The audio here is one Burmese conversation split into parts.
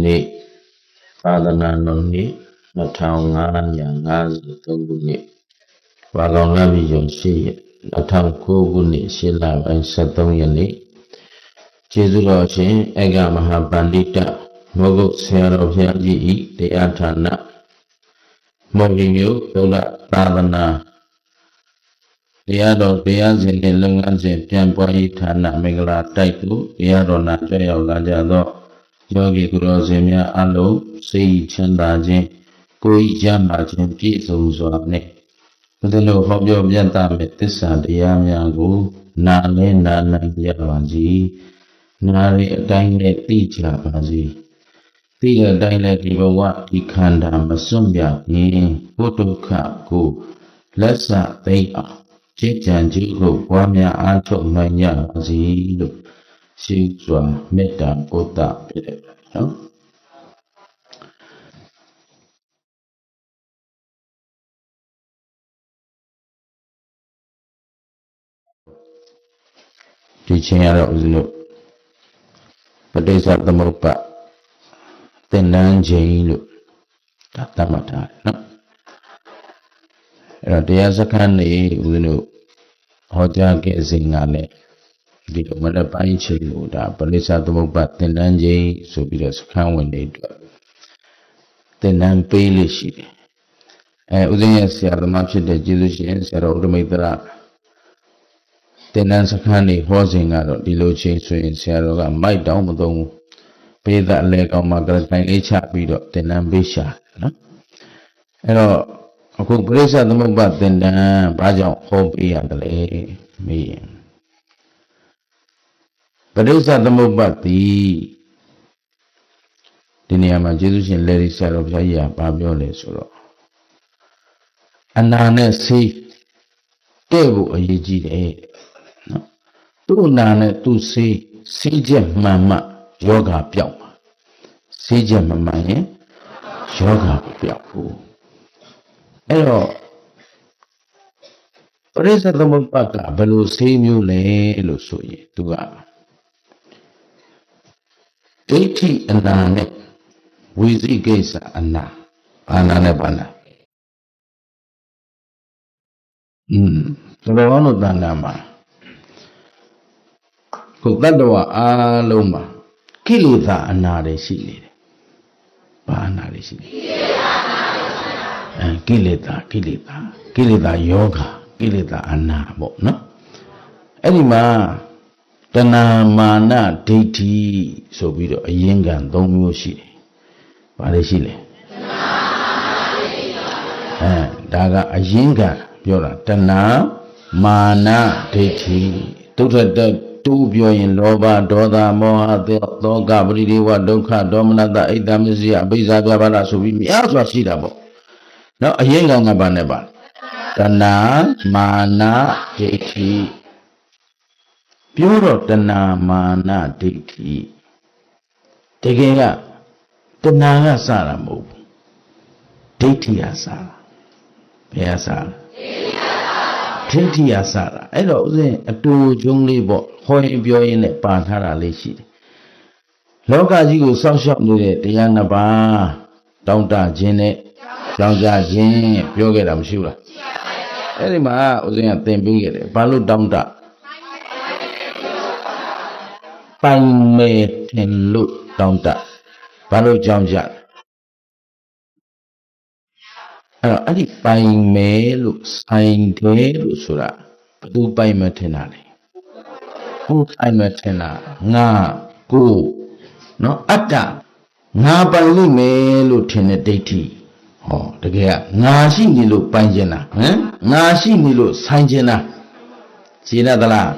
နေ့သာသနာတော်နှစ်2553ခုနှစ်ဝါကောင်လပြည်ကျော်8ရက်2009ခုနှစ်8လပိုင်း23ရက်နေ့ကျေးဇူးတော်ရှင်ဧကမဟာပန္တိတမောဂုတ်ဆရာတော်ဘုရားကြီးဤတရားဌာနမော်ရီမြို့ဒုလသာသနာတရားတော်တရားစဉ်နဲ့လုပ်ငန်းစဉ်ပြန်ပွားရေးဌာနမင်္ဂလာတိုက်သို့တရားတော်နာကြွရောက်လာကြသောယောဂီသူတော်စင်များအလုံးစိတ်ချမ်းသာခြင်းကိုယ်ကြမ်းပါခြင်းပြည့်စုံစွာနဲ့ဘုရားလိုဟောပြောပြသမဲ့သစ္စာတရားများကိုနာလည်းနာနိုင်ကြပါစေနာရတဲ့အတိုင်းနဲ့သိကြပါစေသိတဲ့အတိုင်းနဲ့ဒီဘဝဒီခန္ဓာမစွန့်ပြရင်ဘုဒ္ဓခကိုလက်စသိအောင်จิตကြံကြည့်လို့ဘွားများအားထုတ်နိုင်ကြပါစေလို့ရှိစွာမေတ္တာပို့တာဖြစ်တယ်နော်ဒီချင်းရတော့ဦးဇင်းတို့ပဋိစ္စသမုပ္ပါသင်္นานချိန်လို့ဒါသတ်မှတ်ထားတယ်နော်အဲ့တော့တရားစခန်းနေဦးဇင်းတို့ဟောကြားခဲ့စဉ်ကလည်းဒီမနက်ပိုင်းချိန်လို့ဒါပဋိစ္စသမုပ္ပါသင်္นานချိန်ဆိုပြီးတော့စခန်းဝင်နေအတွက်သင်္นานပေးလို့ရှိတယ်ဦးဇင်းရဲ့ဆရာသမားဖြစ်တဲ့ကျေးဇူးရှင်ဆရာတော်ဥဒ္ဓမိတ်တရသင်္นานစခန်းနေဟောစဉ်ကတော့ဒီလိုချိန်ဆိုရင်ဆရာတော်ကမိုက်တောင်းမသုံးဘူးပေးတဲ့အလဲကောင်းမှာကတိုင်လေးချပြီးတော့သင်္นานပေးရှာနော်အဲ့တော့အခုပရိစ္ဆေသမုပ္ပါသင်္นานဘာကြောင့်ဟောပေးရတယ်လဲမေးရင်ပရိစ္ဆေသမုပ္ပါဒီနေရာမှာကျေးဇူးရှင်လေရီဆရာတော်ဘုရားကြီးကပြောလဲဆိုတော့အနာနဲ့ဆေးတဲ့ဖို့အရေးကြီးတယ်နော်သူ့အနာနဲ့သူ့ဆေးချက်မှန်မှယောဂပြောက်မှာဆေးချက်မမှန်ရင်ယောဂမပြောက်ဘူးအဲ့တော့ပရိစ္ဆေသမုပ္ပါကဘယ်လိုဆေးမျိုးလဲလို့ဆိုရင်သူကဒိဋ္ဌိအနာနဲ့ဝိသိကိစ္စအနာဘာနာနဲ့ဘာနာဆိုတော့လို့တန်တာမှာခုတတ္တဝအားလုံးမှာကိလေသာအနာတွေရှိနေတယ်ဘာအနာတွေရှိနေကိလေသာယောဂကိလေသာအနာပေါ့နော်အဲ့ဒီမှာတဏမာနဒိဋ္ဌိဆိုပြီးတော့အရင်က3မျိုးရှိတယ်ဘာတွေရှိလဲဒါကအရင်ကပြောတာတဏမာနဒိဋ္ဌိဒုက္ခတတူပြောရင်လောဘဒေါသမောဟသောကပရိဒေဝဒုက္ခဒေါမနတအိတ်တမစ္စယအဘိဇာပြပါဒဆိုပြီးများစွာရှိတာပေါ့နော်အရင်ကဘာနဲ့ပါတဏမာနဒိဋ္ဌိပြောတော့တဏမာနဒိဋ္ဌိတကယ်ကတဏကစတာမဟုတ်ဘူးဒိဋ္ဌိကစတာဘယ်ကစတာဒိဋ္ဌိကစတာအဲ့တော့ဥစဉ်အတူကျုံးလေးပေါ့ဟောရင်ပြောရင်လည်းပါထားတာလေးရှိတယ်လောကကြီးကိုစောင့်ရှောက်နေတဲ့တရားနှစ်ပါးတောင်းတခြင်းနဲ့ကြောင်းကြခြင်းပြောခဲ့တာမရှိဘူးလားအဲ့ဒီမှာဥစဉ်ကသင်ပေးခဲ့တယ်ဘာလို့တောင်းတပိုင်မဲ့တယ်လို့တောင်းတဘာလို့ကြောင်းကြအဲ့တော့အဲ့ဒီပိုင်မဲ့လို့ဆိုင်တယ်လို့ဆိုတာဘယ်သူပိုင်မဲ့ထင်တာလဲဟုတ်ပိုင်မဲ့ထင်တာငါကိုနော်အတ္တငါပိုင်လိမ့်မယ်လို့ထင်တဲ့ဒိဋ္ဌိဟောတကယ်ကငါရှိနေလို့ပိုင်ကျင်တာငါရှိနေလို့ဆိုင်ကျင်တာရှင်းသလား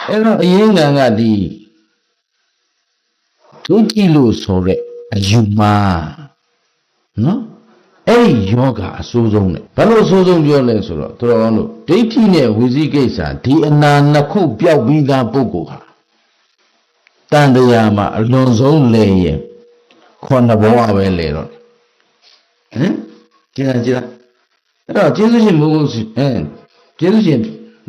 အဲ့တော့အရင်ကဒီဒိဋ္ဌိလို့ဆိုတဲ့အယူမှာနော်အဲ့ဒီယောဂအဆိုးဆုံးတယ်ဘာလို့အဆိုးဆုံးပြောလဲဆိုတော့သူတော်ကောင်းတို့ဒိဋ္ဌိနဲ့ဝိသိကိစ္စဒီအနာနှစ်ခုပျောက်ပြီးသားပုဂ္ဂိုလ်ဟာတန်တရားမှာအလွန်ဆုံးလဲရင်9ဘဝပဲလဲတော့ကြည်လားအဲ့တော့ကျေးဇူးရှင်မိုးကျေးဇူးရှင်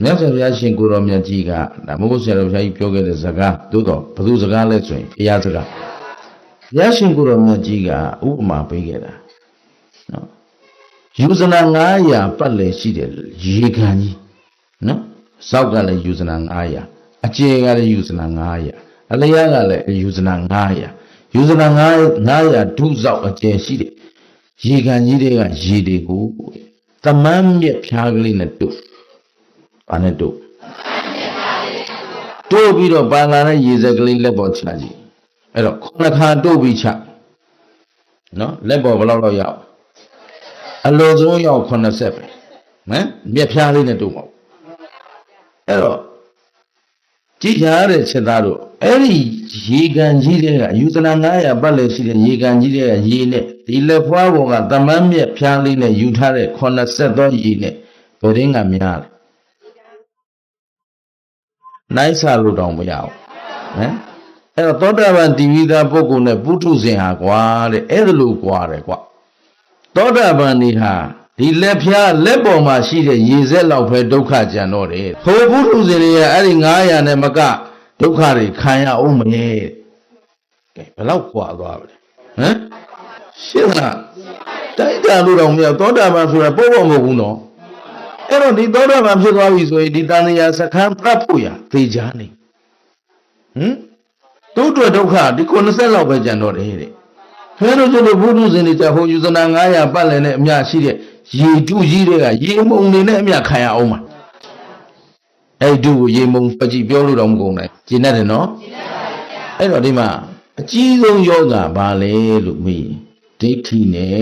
မြတ်စွာဘုရားရှင်ကိုတော်မြတ်ကြီးကဒါမိုးဆရာတော်ဘုရားကြီးပြောခဲ့တဲ့စကားသို့တော့ဘယ်သူစကားလဲဆိုရင်ဘုရားစကား ရရှင်ကိုရောမြတ်ကြီးကဥပမာပေးခဲ့တာနော်ယူဇနာ900ပတ်လည်ရှိတယ်ရေခံကြီးနော်စောက်ကလည်းယူဇနာ900အကျယ်ကလည်းယူဇနာ900အလျားကလည်းယူဇနာ900ယူဇနာ900ဒုစောက်အကျယ်ရှိတယ်ရေခံကြီးတွေကရေတွေကိုတမန်းမြက်ဖြားကလေးနဲ့တို့ဘာနဲ့တို့ပြီးတော့ပါလာတဲ့ရေစက်ကလေးလက်ပေါ်ချကြည့်အဲ့တော့ခုနခါတို့ပြီးချနော်လက်ပေါ်ဘယ်လောက်တော့ရောက်အလိုဆုံးရောက်80ပဲနော်မြက်ဖြားလေးနဲ့တို့ပေါ့အဲ့တော့ကြည့်ကြရတဲ့ချက်သားတို့အဲ့ဒီရေကန်ကြီးတွေကယူဇနာ900ပတ်လည်ရှိတဲ့ရေကန်ကြီးတွေကရေနဲ့ဒီလက်ဖွားပေါ်ကတမန်းမြက်ဖြားလေးနဲ့ယူထားတဲ့80သောရေနဲ့ဘယ်ရင်းကများလဲနိုင်စာလို့တောင်မရဘူးဟမ်အဲ့တော့သောတာပန်တည်ပြီးသားပုဂ္ဂိုလ်နဲ့ပုထုဇဉ်ဟာကွာတဲ့အဲ့ဒါလို့ကွာတယ်ကွာသောတာပန်ဒီဟာဒီလက်ဖျားလက်ပေါ်မှာရှိတဲ့ရေစက်လောက်ပဲဒုက္ခကြံတော့တယ်ဟိုပုထုဇဉ်တွေကအဲ့ဒီ900နဲ့မကဒုက္ခတွေခံရအောင်မလဲကဲဘယ်လောက်ကွာသွားပါလဲဟမ်ရှင်းလားတိုက်တာလို့တောင်မရသောတာပန်ဆိုတာပေါ့ပေါ့မဟုတ်ဘူးနော်အဲ့တော့ဒီသောတာပန်ဖြစ်သွားပြီဆိုရင်ဒီတဏှာစခန်းပြတ်ဖို့ရသေချာနေသူ့အတွက်ဒုက္ခဒီ90လောက်ပဲကြံတော့တယ်တဲ့ခဲလို့ဆိုလို့ဘုဒ္ဓဇင်တွေကြဟိုယူဇနာ900ပတ်လည်နဲ့အမြရှိတဲ့ရေတုကြီးတွေကရေမုံနေနဲ့အမြခံရအောင်ပါအဲ့တုကိုရေမုံပကြည့်ပြောလို့တော့မကုန်နိုင်ကျင်တတ်တယ်နော်အဲ့တော့ဒီမှာအကြီးဆုံးယောဂဘာလဲလို့မေးဒိဋ္ဌိနဲ့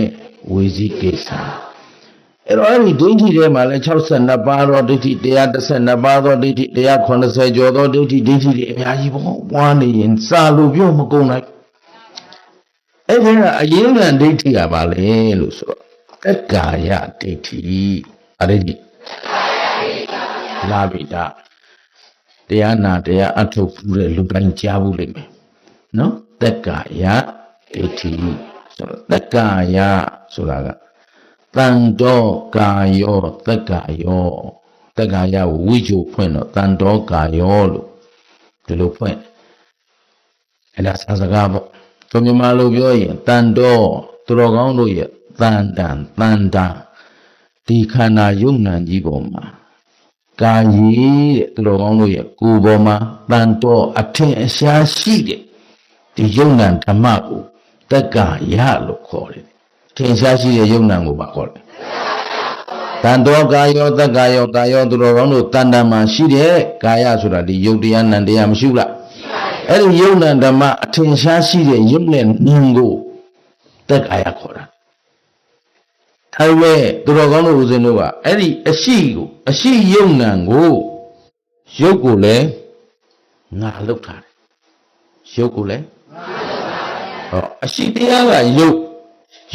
ဝေစီကိစ္စအဲ့တော့အဲ့ဒီဒိဋ္ဌိထဲမှာလဲ62ပါးသောဒိဋ္ဌိ112ပါးသောဒိဋ္ဌိ180ကျော်သောဒိဋ္ဌိတွေအများကြီးပေါ့ပွားနေရင်စာလို့ပြောမကုန်နိုင်အဲ့ဒါကအရင်းခံဒိဋ္ဌိကဘာလဲလို့ဆိုတော့တက္ကာယဒိဋ္ဌိအဲ့ဒီလာပြီဒါတရားနာတရားအထုတ်ဖူးတဲ့လူတိုင်းကြားဘူးလိမ့်မယ်နော်တက္ကာယဒိဋ္ဌိဆိုတော့တက္ကာယဆိုတာကတန်တော်ကာယောတက္ကာယောတက္ကာယဝိဇ္ဇုဖွင့်တော့တန်တော်ကာယောလို့ဒီလိုဖွင့်အဲ့ဒါစာစကားပေါ့ဆိုမြန်မာလိုပြောရင်တန်တော်သူတော်ကောင်းတို့ရဲ့တန်တန်ဒီခန္ဓာယုံနံကြီးပေါ်မှာကာယီတဲ့သူတော်ကောင်းတို့ရဲ့ကိုယ်ပေါ်မှာတန်တော်အထင်အရှားရှိတဲ့ဒီယုံနံဓမ္မကိုတက္ကာယလို့ခေါ်တယ်ထင်ရှားရှိတဲ့ယုံနံကိုပါခေါ်တယ်တန်တော်ကာယောတက္ကာယောကာယောသူတော်ကောင်းတို့တန်တန်မှာရှိတဲ့ကာယဆိုတာဒီယုတ်တရားနံတရားမရှိဘူးလားအဲ့ဒီယုံနံဓမ္မအထင်ရှားရှိတဲ့ယုံနဲ့နံကိုတက္ကာယခေါ်တာအဲ့ဒီသူတော်ကောင်းတို့ဦးဇင်းတို့ကအဲ့ဒီအရှိယုံနံကိုရုပ်ကိုလည်းငါလောက်ထားတယ်ရုပ်ကိုလည်းဟောအရှိတရားက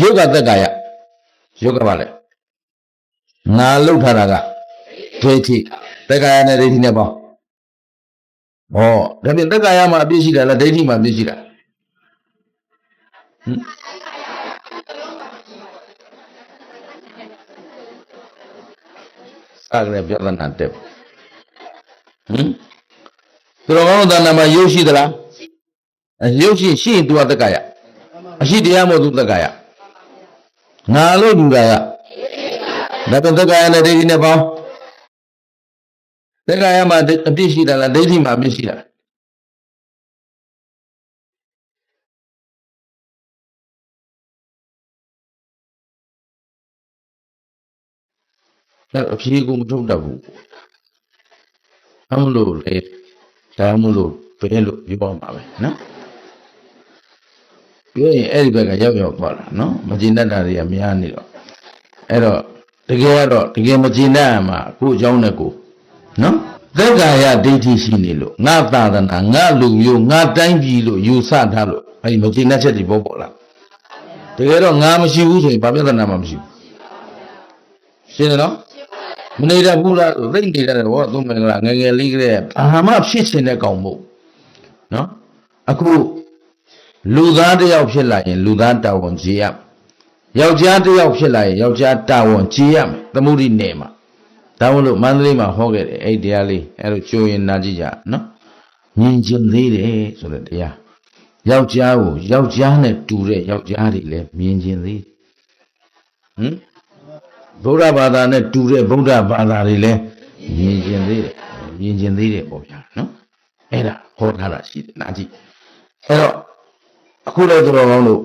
ရုပ်ကတက္ကာယရုပ်ကပါလေငါလောက်ထားတာကဒိဋ္ဌိတက္ကာယနဲ့ဒိဋ္ဌိနဲ့ပေါ့ဟောဒါပြင်တက္ကာယမှာအပြည့်ရှိတာလားဒိဋ္ဌိမှာအပြည့်ရှိတာအဲ့ဒါပြဿနာတက်သူတော်ကောင်းတဏ္ဍာမှာရုပ်ရှိသလားရုပ်ရှိရင်သူကတက္ကာယအရှိတရားမို့သူတက္ကာယငါလို့လူတာကဒါပြန်တက္ကာယနဲ့ဒိဋ္ဌိနဲ့ပေါင်းတက္ကာယမှာအပြည့်ရှိတာလားဒိဋ္ဌိမှာအပြည့်ရှိတာအဲ့အဖြေကိုမထုတ်တတ်ဘူးအမလို့လေဒါမှမလို့ဘယ်လိုပြောမှာပဲနော်ပြောရင်အဲ့ဒီဘက်ကရောက်သွားတာနော်မကျင်တတ်တာတွေကများနေတော့အဲ့တော့တကယ်မကျင်တတ်မှာကိုအကြောင်းနဲ့ကိုနော်သက္ကာယဒိဋ္ဌိရှိနေလို့ငါသာသနာငါလူမျိုးငါတိုင်းပြည်လို့ယူဆထားလို့အဲ့ဒီမကျင်တတ်ချက်တွေပေါ်လာတကယ်တော့ငါမရှိဘူးဆိုရင်ဘာပြဿနာမှမရှိဘူးရှင်းတယ်နော်မနေတတ်ဘူးလားသိနေတတ်တယ်ဘောသုံးမင်္ဂလာငယ်ငယ်လေးကလေးဘာမှဖြစ်ရှင်တဲ့ကောင်မို့နော်အခုလူသားတစ်ယောက်ဖြစ်လာရင်လူသားတာဝန်ကြီးရယောက်ျားတစ်ယောက်ဖြစ်လာရင်ယောက်ျားတာဝန်ကြီးရမယ်သမုဒိနယ်မှာဒါမို့လို့မန္တလေးမှာဟောခဲ့တယ်အဲ့တရားလေးအဲ့လိုကြိုးရင်နာကြည့်ကြနော်မြင်ကျင်သေးတယ်ဆိုတဲ့တရား ယောက်ျားကိုယောက်ျားနဲ့တူတဲ့ယောက်ျားတွေလည်းမြင်ကျင်သေးဗုဒ္ဓဘာသာနဲ့တူတဲ့ဗုဒ္ဓဘာသာတွေလည်းမြင်ကျင်သေးတယ်ပေါ့ဗျာနော်အဲ့ဒါဟောထားတာရှိတယ်နားကြည့်အဲ့တော့အခုလည်းတော်ကောင်းလို့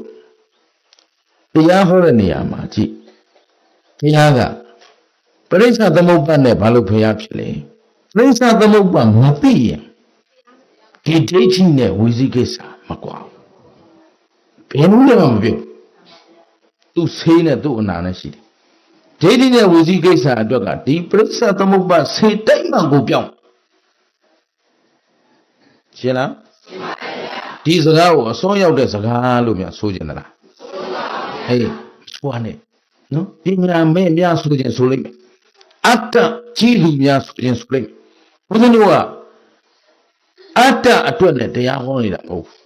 တရားဟောတဲ့နေရာမှာကြည့်တရားကပရိစ္ဆသမုပ္ပါဒ်နဲ့ဘာလို့ဖျားဖြစ်လဲပရိစ္ဆသမုပ္ပါဒ်မသိရင်ဒီဒိဋ္ဌိနဲ့ဝိသိကိစ္စမကွာဘယ်နည်းနဲ့မှမပြောသူဆေးနဲ့သူ့အနာနဲ့ရှိတယ်ဒိဋ္ဌိနဲ့ဝိသိကိစ္စအတွက်ကဒီပရိစ္ဆသမုပ္ပါဒ်ဆေးတိုက်မှကိုပြောင်းရှင်းလားဒီစကားကိုအစွန်းရောက်တဲ့စကားလို့များဆိုကြတယ်လားဟေးစွာနဲ့နော်ပညာမဲ့များဆိုခြင်းဆိုလိုက်မယ်အတ္တကြီးလူများဆိုခြင်းဆိုလိုက်ဘုရားတို့ကအတ္တအတွက်နဲ့တရားဟောနေတာမဟုတ်ဘူး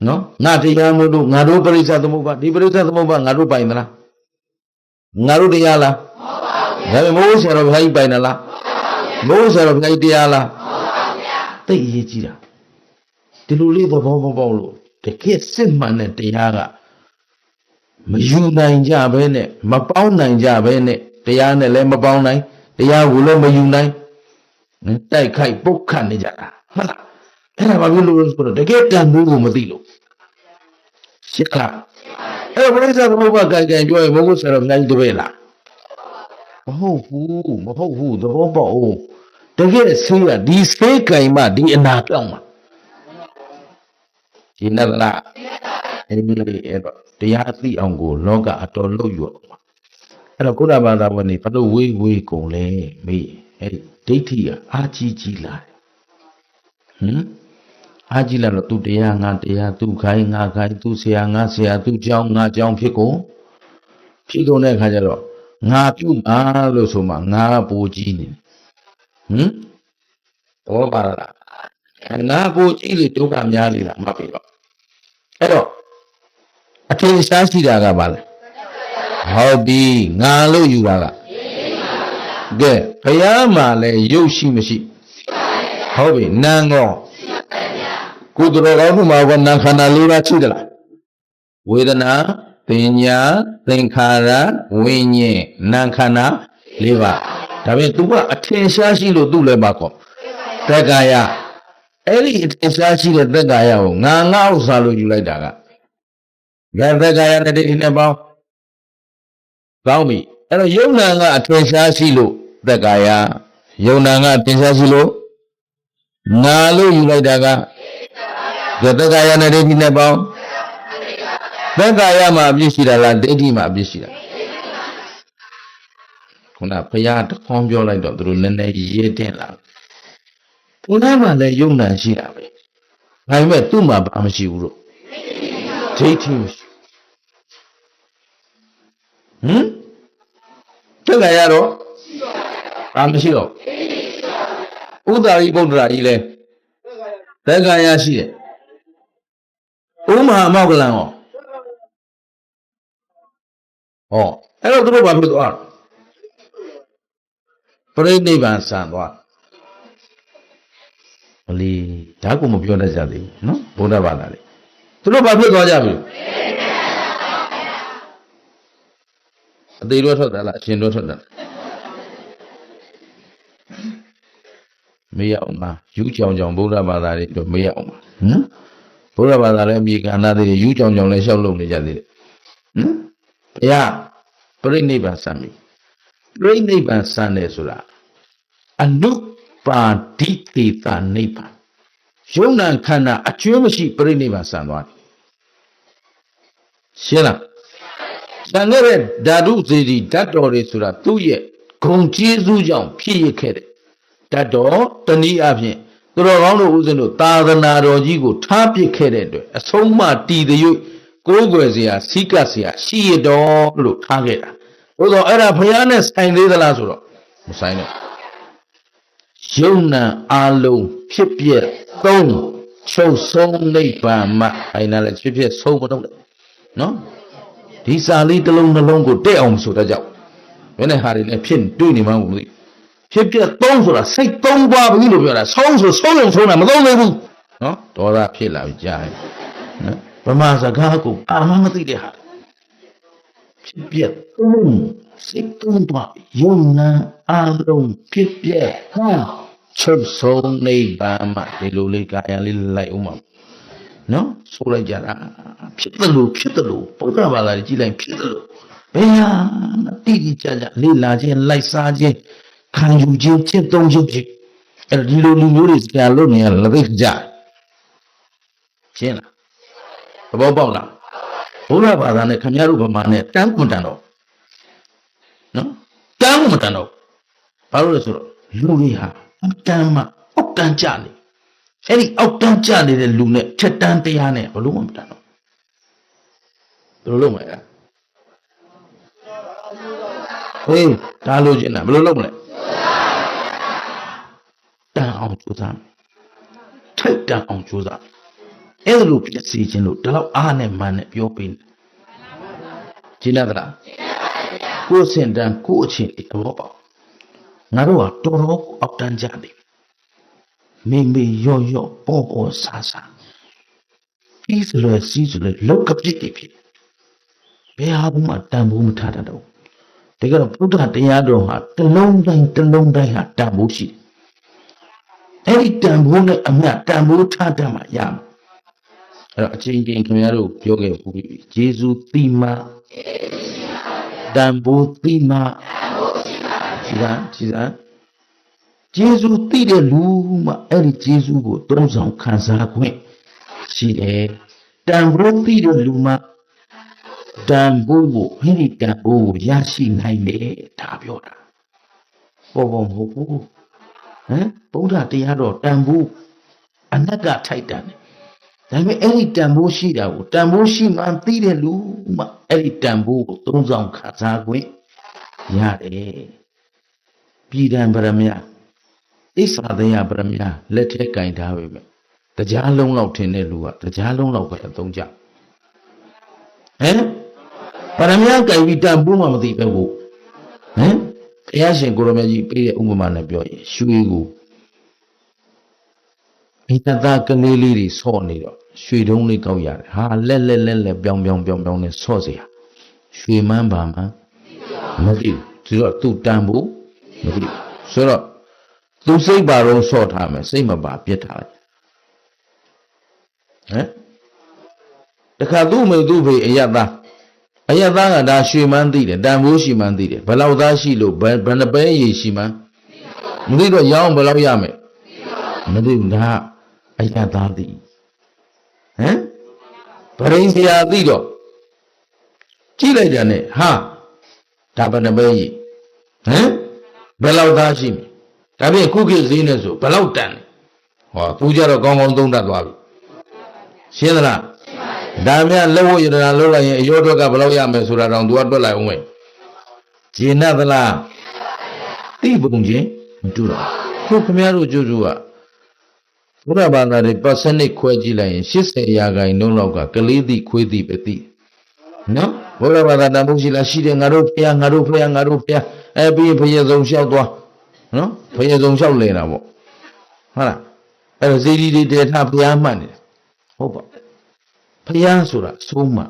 နော်ငါတရားမို့လို့ငါတို့ပရိစ္ဆသမုပ္ပါဒီပရိစ္ဆသမုပ္ပါငါတို့ပိုင်သလားငါတို့တရားလားမဟုတ်ပါဘူးဒါပေမဲ့မိုးဆရာတော်ဘုရားကြီးပိုင်တယ်လားမိုးဆရာတော်ဘုရားကြီးတရားလားမဟုတ်ပါဘူးဗျာသိအရေးကြီးတာဒီလိုလေးသဘောမပေါက်လို့တကယ်စစ်မှန်တဲ့တရားကမယူနိုင်ကြဘဲနဲ့မပေါင်းနိုင်ကြဘဲနဲ့တရားနဲ့လည်းမပေါင်းနိုင်တရားကိုလည်းမယူနိုင်တိုက်ခိုက်ပုတ်ခတ်နေကြတာဟုတ်လားအဲ့ဒါဘာဖြစ်လို့လဲဆိုတော့တကယ်တန်ဖိုးကိုမသိလို့ရှင်းလားအဲ့ဘုရားသမုပ္ပါကြိုင်ပြောရင်မဟုတ်ဆရာတော်ဘုရားကြီးတပည့်လားမဟုတ်ဘူးသဘောပေါက်အောင်တကယ်ဆေးကဒီဆေးကြိုင်မှဒီအနာပြောင်းမှာဒီနတ်လားအဲ့ဒီအဲ့တော့တရားသိအောင်ကိုလောကအတော်လို့ယူအောင်အဲ့တော့ကုသဘာသာဝင်နေဘလို့ဝေးကုန်လဲမေးအဲ့ဒီဒိဋ္ဌိကအာကြီးလာတယ်အာကြီးလာတော့သူတရားငါတရားသူခိုင်းငါခိုင်းသူဆရာငါဆရာသူကြောင်းငါကြောင်းဖြစ်ကုန်တဲ့အခါကျတော့ငါပြုမှာလို့ဆိုမှငါပူကြီးနေဘောပါလားငါပူကြီးလေဒုက္ခများနေတာမှတ်ပြီတော့အဲ့တော့အထင်ရှားရှိတာကဘာလဲဟုတ်ပြီငါလို့ယူတာကကဲဘုရားမှာလည်းရုပ်ရှိမရှိဟုတ်ပြီနာမ်ကောကုသတော်ကောင်းမှုမှာကနာခန္ဓာ၄ပါးရှိသလားဝေဒနာပညာသင်္ခါရဝိညာဉ်နာခန္ဓာ၄ပါးဒါပေမဲ့ तू ကအထင်ရှားရှိလို့ तू လည်းပါကောသက္ကာယအဲ့ဒီအထင်ရှားရှိတဲ့သက္ကာယကိုငါဥစ္စာလို့ယူလိုက်တာကငါသက္ကာယနဲ့ဒိဋ္ဌိနဲ့ပေါင်းပြီအဲ့တော့ယုံနာကအထင်ရှားရှိလို့သက္ကာယယုံနာကအထင်ရှားရှိလို့ငါလို့ယူလိုက်တာကသက္ကာယနဲ့ဒိဋ္ဌိနဲ့ပေါင်းသက္ကာယမှာအပြည့်ရှိတာလားဒိဋ္ဌိမှာအပြည့်ရှိတာခုနဘုရားတခေါင်းပြောလိုက်တော့သူတို့နည်းနည်းရေးတင်လာဘုရားမှာလည်းယုံနာရှိတာပဲဒါပေမဲ့သူ့မှာဘာမရှိဘူးလို့ဒိဋ္ဌိမရှိသက္ကာယတော့ဘာမရှိတော့ဥဒ္ဒါရိဗုဒ္ဓရာကြီးလဲသက္ကာယရှိတယ်ဥမဟာမောက္ကလံရောအဲ့တော့သူတို့ဘာဖြစ်သွားပရိနိဗ္ဗာန်ဆံသွားဘလီဒါကိုမပြောတတ်ကြသေးဘူးနော်ဗုဒ္ဓဘာသာလေသူတို့ဘာဖြစ်သွားကြပြီအသေးတော့ထွက်တာလားအရှင်တော့ထွက်တာမေးရအောင်ပါယူကြောင်ဗုဒ္ဓဘာသာတွေတော့မေးရအောင်ပါဗုဒ္ဓဘာသာလည်းအမြေကန္နာတွေယူကြောင်လည်းလျှောက်လုပ်နေကြသေးတယ်ဘုရားပရိနိဗ္ဗာန်ဆံပြီပရိနိဗ္ဗာန်ဆံတယ်ဆိုတာအနုပါတိတေသနိဗ္ဗာန်ယုံနာခန္ဓာအကျွမ်းမရှိပရိနိဗ္ဗာန်ဆံသွားတယ်ရှင်းလားဆံခဲ့တဲ့ဓာတုစေတီဓာတ်တော်တွေဆိုတာသူ့ရဲ့ဂုံကျေးဇူးကြောင့်ဖြစ်ရခဲ့တယ်ဓာတ်တော်တနည်းအားဖြင့်သူတော်ကောင်းတို့ဦးဇင်းတို့သာသနာတော်ကြီးကိုထားပစ်ခဲ့တဲ့အတွက်အဆုံးမတည်တဲ့၍ကိုးကွယ်စရာစီးကပ်စရာရှိရတော်လို့ထားခဲ့တာဘုသောအဲ့ဒါဘုရားနဲ့ဆိုင်သေးသလားဆိုတော့မဆိုင်တော့ယုံနာအလုံးဖြစ်ပြက်သုံးချုပ်ဆုံးနိဗ္ဗာန်မှာအဲ့ဒါလည်းဖြစ်ဖြစ်ဆုံးမတော့နော်ဒီစာလေးတစ်လုံးနှလုံးကိုတဲ့အောင်ဆိုတော့ကြောင့်ဘယ်နဲ့ဟာတွေလည်းဖြစ်တွေ့နေမှမလို့ဖြစ်ပြက်သုံးဆိုတာစိတ်သုံးပါပြီလို့ပြောတာဆုံးဆိုဆုံးတာမသုံးသေးဘူးနော်ဒေါသဖြစ်လာပြီကြားတယ် ဗမာစကားကိုအာမမသိတဲ့ဟာဖြစ်ပြက်စိတ်တုံးပါယုံနာအာလုံးဖြစ်ပြက်ဟာချက်ဆုံးနေပါမှဒီလိုလေးကာယလေးလိုက်အောင်ပါနော်ဆိုလိုက်ကြတာဖြစ်တယ်လို့ပုဒ်ဘာသာကြီးကြည့်လိုက်ဖြစ်တယ်လို့ဘယ်ဟာတိတိကျကျလေးလာခြင်းလိုက်စားခြင်းခံယူခြင်းจิตသုံးခြင်းဖြစ်အဲ့ဒီလိုလူမျိုးတွေဆရာလို့နေရလက်သိကြရှင်းလားသဘောပေါက်လားဘုရားဘာသာနဲ့ခင်ဗျားတို့ဗမာနဲ့တန်းမတန်တော့နော်တန်းမတန်တော့ဘာလို့လဲဆိုတော့လူတွေဟာအတန်းမှအောက်တန်းကြနေအဲ့ဒီအောက်တန်းကြနေတဲ့လူနဲ့ထက်တန်းတရားနဲ့ဘလို့မှမတန်တော့ဘယ်လိုလုပ်မလဲဟေးဒါလို့ကျင်တာဘယ်လိုလုပ်မလဲတန်အောင်ကြိုးစားထိုက်တန်အောင်ကြိုးစားအဲ့လိုပြည့်စည်ခြင်းလို့ဒီလောက်အားနဲ့မှန်နဲ့ပြောပေးနေကျင်းရသလားကိုယ်စင်တန်ကိုယ်အချင်းအဘောပေါငါတို့ကတော်တော်အောက်တန်းကြတယ်မေရော့ပေါ်ဆာပြီးဆိုလို့စီးဆိုလို့လောက်ကပြစ်တယ်ဖြစ်ဘယ်ဟာမှတန်ဖို့မထားတတ်တော့ဒီကတော့ဘုရားတရားတော်ဟာတလုံးတိုင်းဟာတန်ဖို့ရှိတယ်အဲ့ဒီတန်ဖိုးနဲ့အမြတ်တန်ဖိုးထားတတ်မှရမယ်အဲ့တော့အချင်းချင်းခင်ဗျားတို့ပြောခဲ့ဘူးဂျေဇုတိမတန်ဖိုးတိမကြည်စားဂျေဇုတိတဲ့လူမှအဲ့ဒီဂျေဇုကိုသုံးဆောင်ခံစားခွင့်ရှိတယ်တန်ဖိုးတိတဲ့လူမှတန်ဖိုးကိုအဲ့ဒီတန်ဖိုးကိုရရှိနိုင်တယ်ဒါပြောတာဘောမဟုတ်ဘူးဗုဒ္ဓတရားတော်တန်ဖိုးအနက်ကထိုက်တန်တယ်ဒါပေမဲ့အဲ့ဒီတန်ဖိုးရှိတာကိုတန်ဖိုးရှိမှသိတဲ့လူမှအဲ့ဒီတန်ဖိုးကိုသုံးဆောင်ခံစားခွင့်ရတယ်ပြည်တံပရမယဣစ္ဆာသေယပရမယလက်ထဲကင်ထားပဲပဲတရားလုံးလောက်ထင်တဲ့လူကတရားလုံးလောက်ပဲအသုံးချပရမယကင်ပြီးတန်ဖိုးမှမသိပဲကိုဘုရားရှင်ကိုရမကြီးပေးတဲ့ဥပမာနဲ့ပြောရင်ရွှေကိုမိသားကလေးလေးတွေဆော့နေတော့ရွှေတုံးလေးကောက်ရတယ်ဟာလက်ပြောင်းနဲ့ဆော့เสียရွှေမှန်းပါမှမသိဘူးဆိုတော့သူတန်ဖို့မသိဘူးဆိုတော့သူစိတ်ပါတော့ဆော့ထားမယ်စိတ်မပါပြစ်ထားလိုက်တခါသူ့မေသူ့ဖေအယက်သားကဒါရွှေမှန်းသိတယ်တန်ဖိုးရှိမှန်းသိတယ်ဘယ်လောက်သားရှိလို့ဘယ်နှပဲရေရှိမှန်းမသိတော့ရောင်းဘယ်လောက်ရမယ်မသိဘူးဒါအယက်သားသိဗရင်ဆရာသိတော့ကြည့်လိုက်တယ်နဲ့ဟာဒါဘယ်နှပဲရေဘယ်လောက်သားရှိမယ်ဒါပြင်ခုခေတ်ဈေးနဲ့ဆိုဘယ်လောက်တန်လဲဟောသူကြတော့ကောင်းသုံးတတ်သွားပြီရှင်းသလားဒါများလက်ဝတ်ရတနာလုပ်လိုက်ရင်အယောအတွက်ကဘယ်လောက်ရမယ်ဆိုတာတောင်သူကတွက်လိုက်အောင်ပဲဂျေနသလားတိပုံချင်းမတူတော့ခုခင်ဗျားတို့ကြိုးကဘုရားဘာသာတွေပတ်စနစ်ခွဲကြည့်လိုက်ရင်80ရာခိုင်နှုန်းလောက်ကကလေးသည့်ခွေးသည့်ပဲသိနော်ဘုရားဘာသာတန်ဖို့ရှိလားရှိတယ်ငါတို့ဖျားပြီးဖျားဆုံးလျှောက်သွားနော်ဖျားဆုံးလျှောက်လဲတာပေါ့ဟုတ်လားအဲ့တော့ဇေဒီတွေတဲထားဖျားမှတ်နေတယ်ဟုတ်ပါဖျားဆိုတာဆုံးမမိ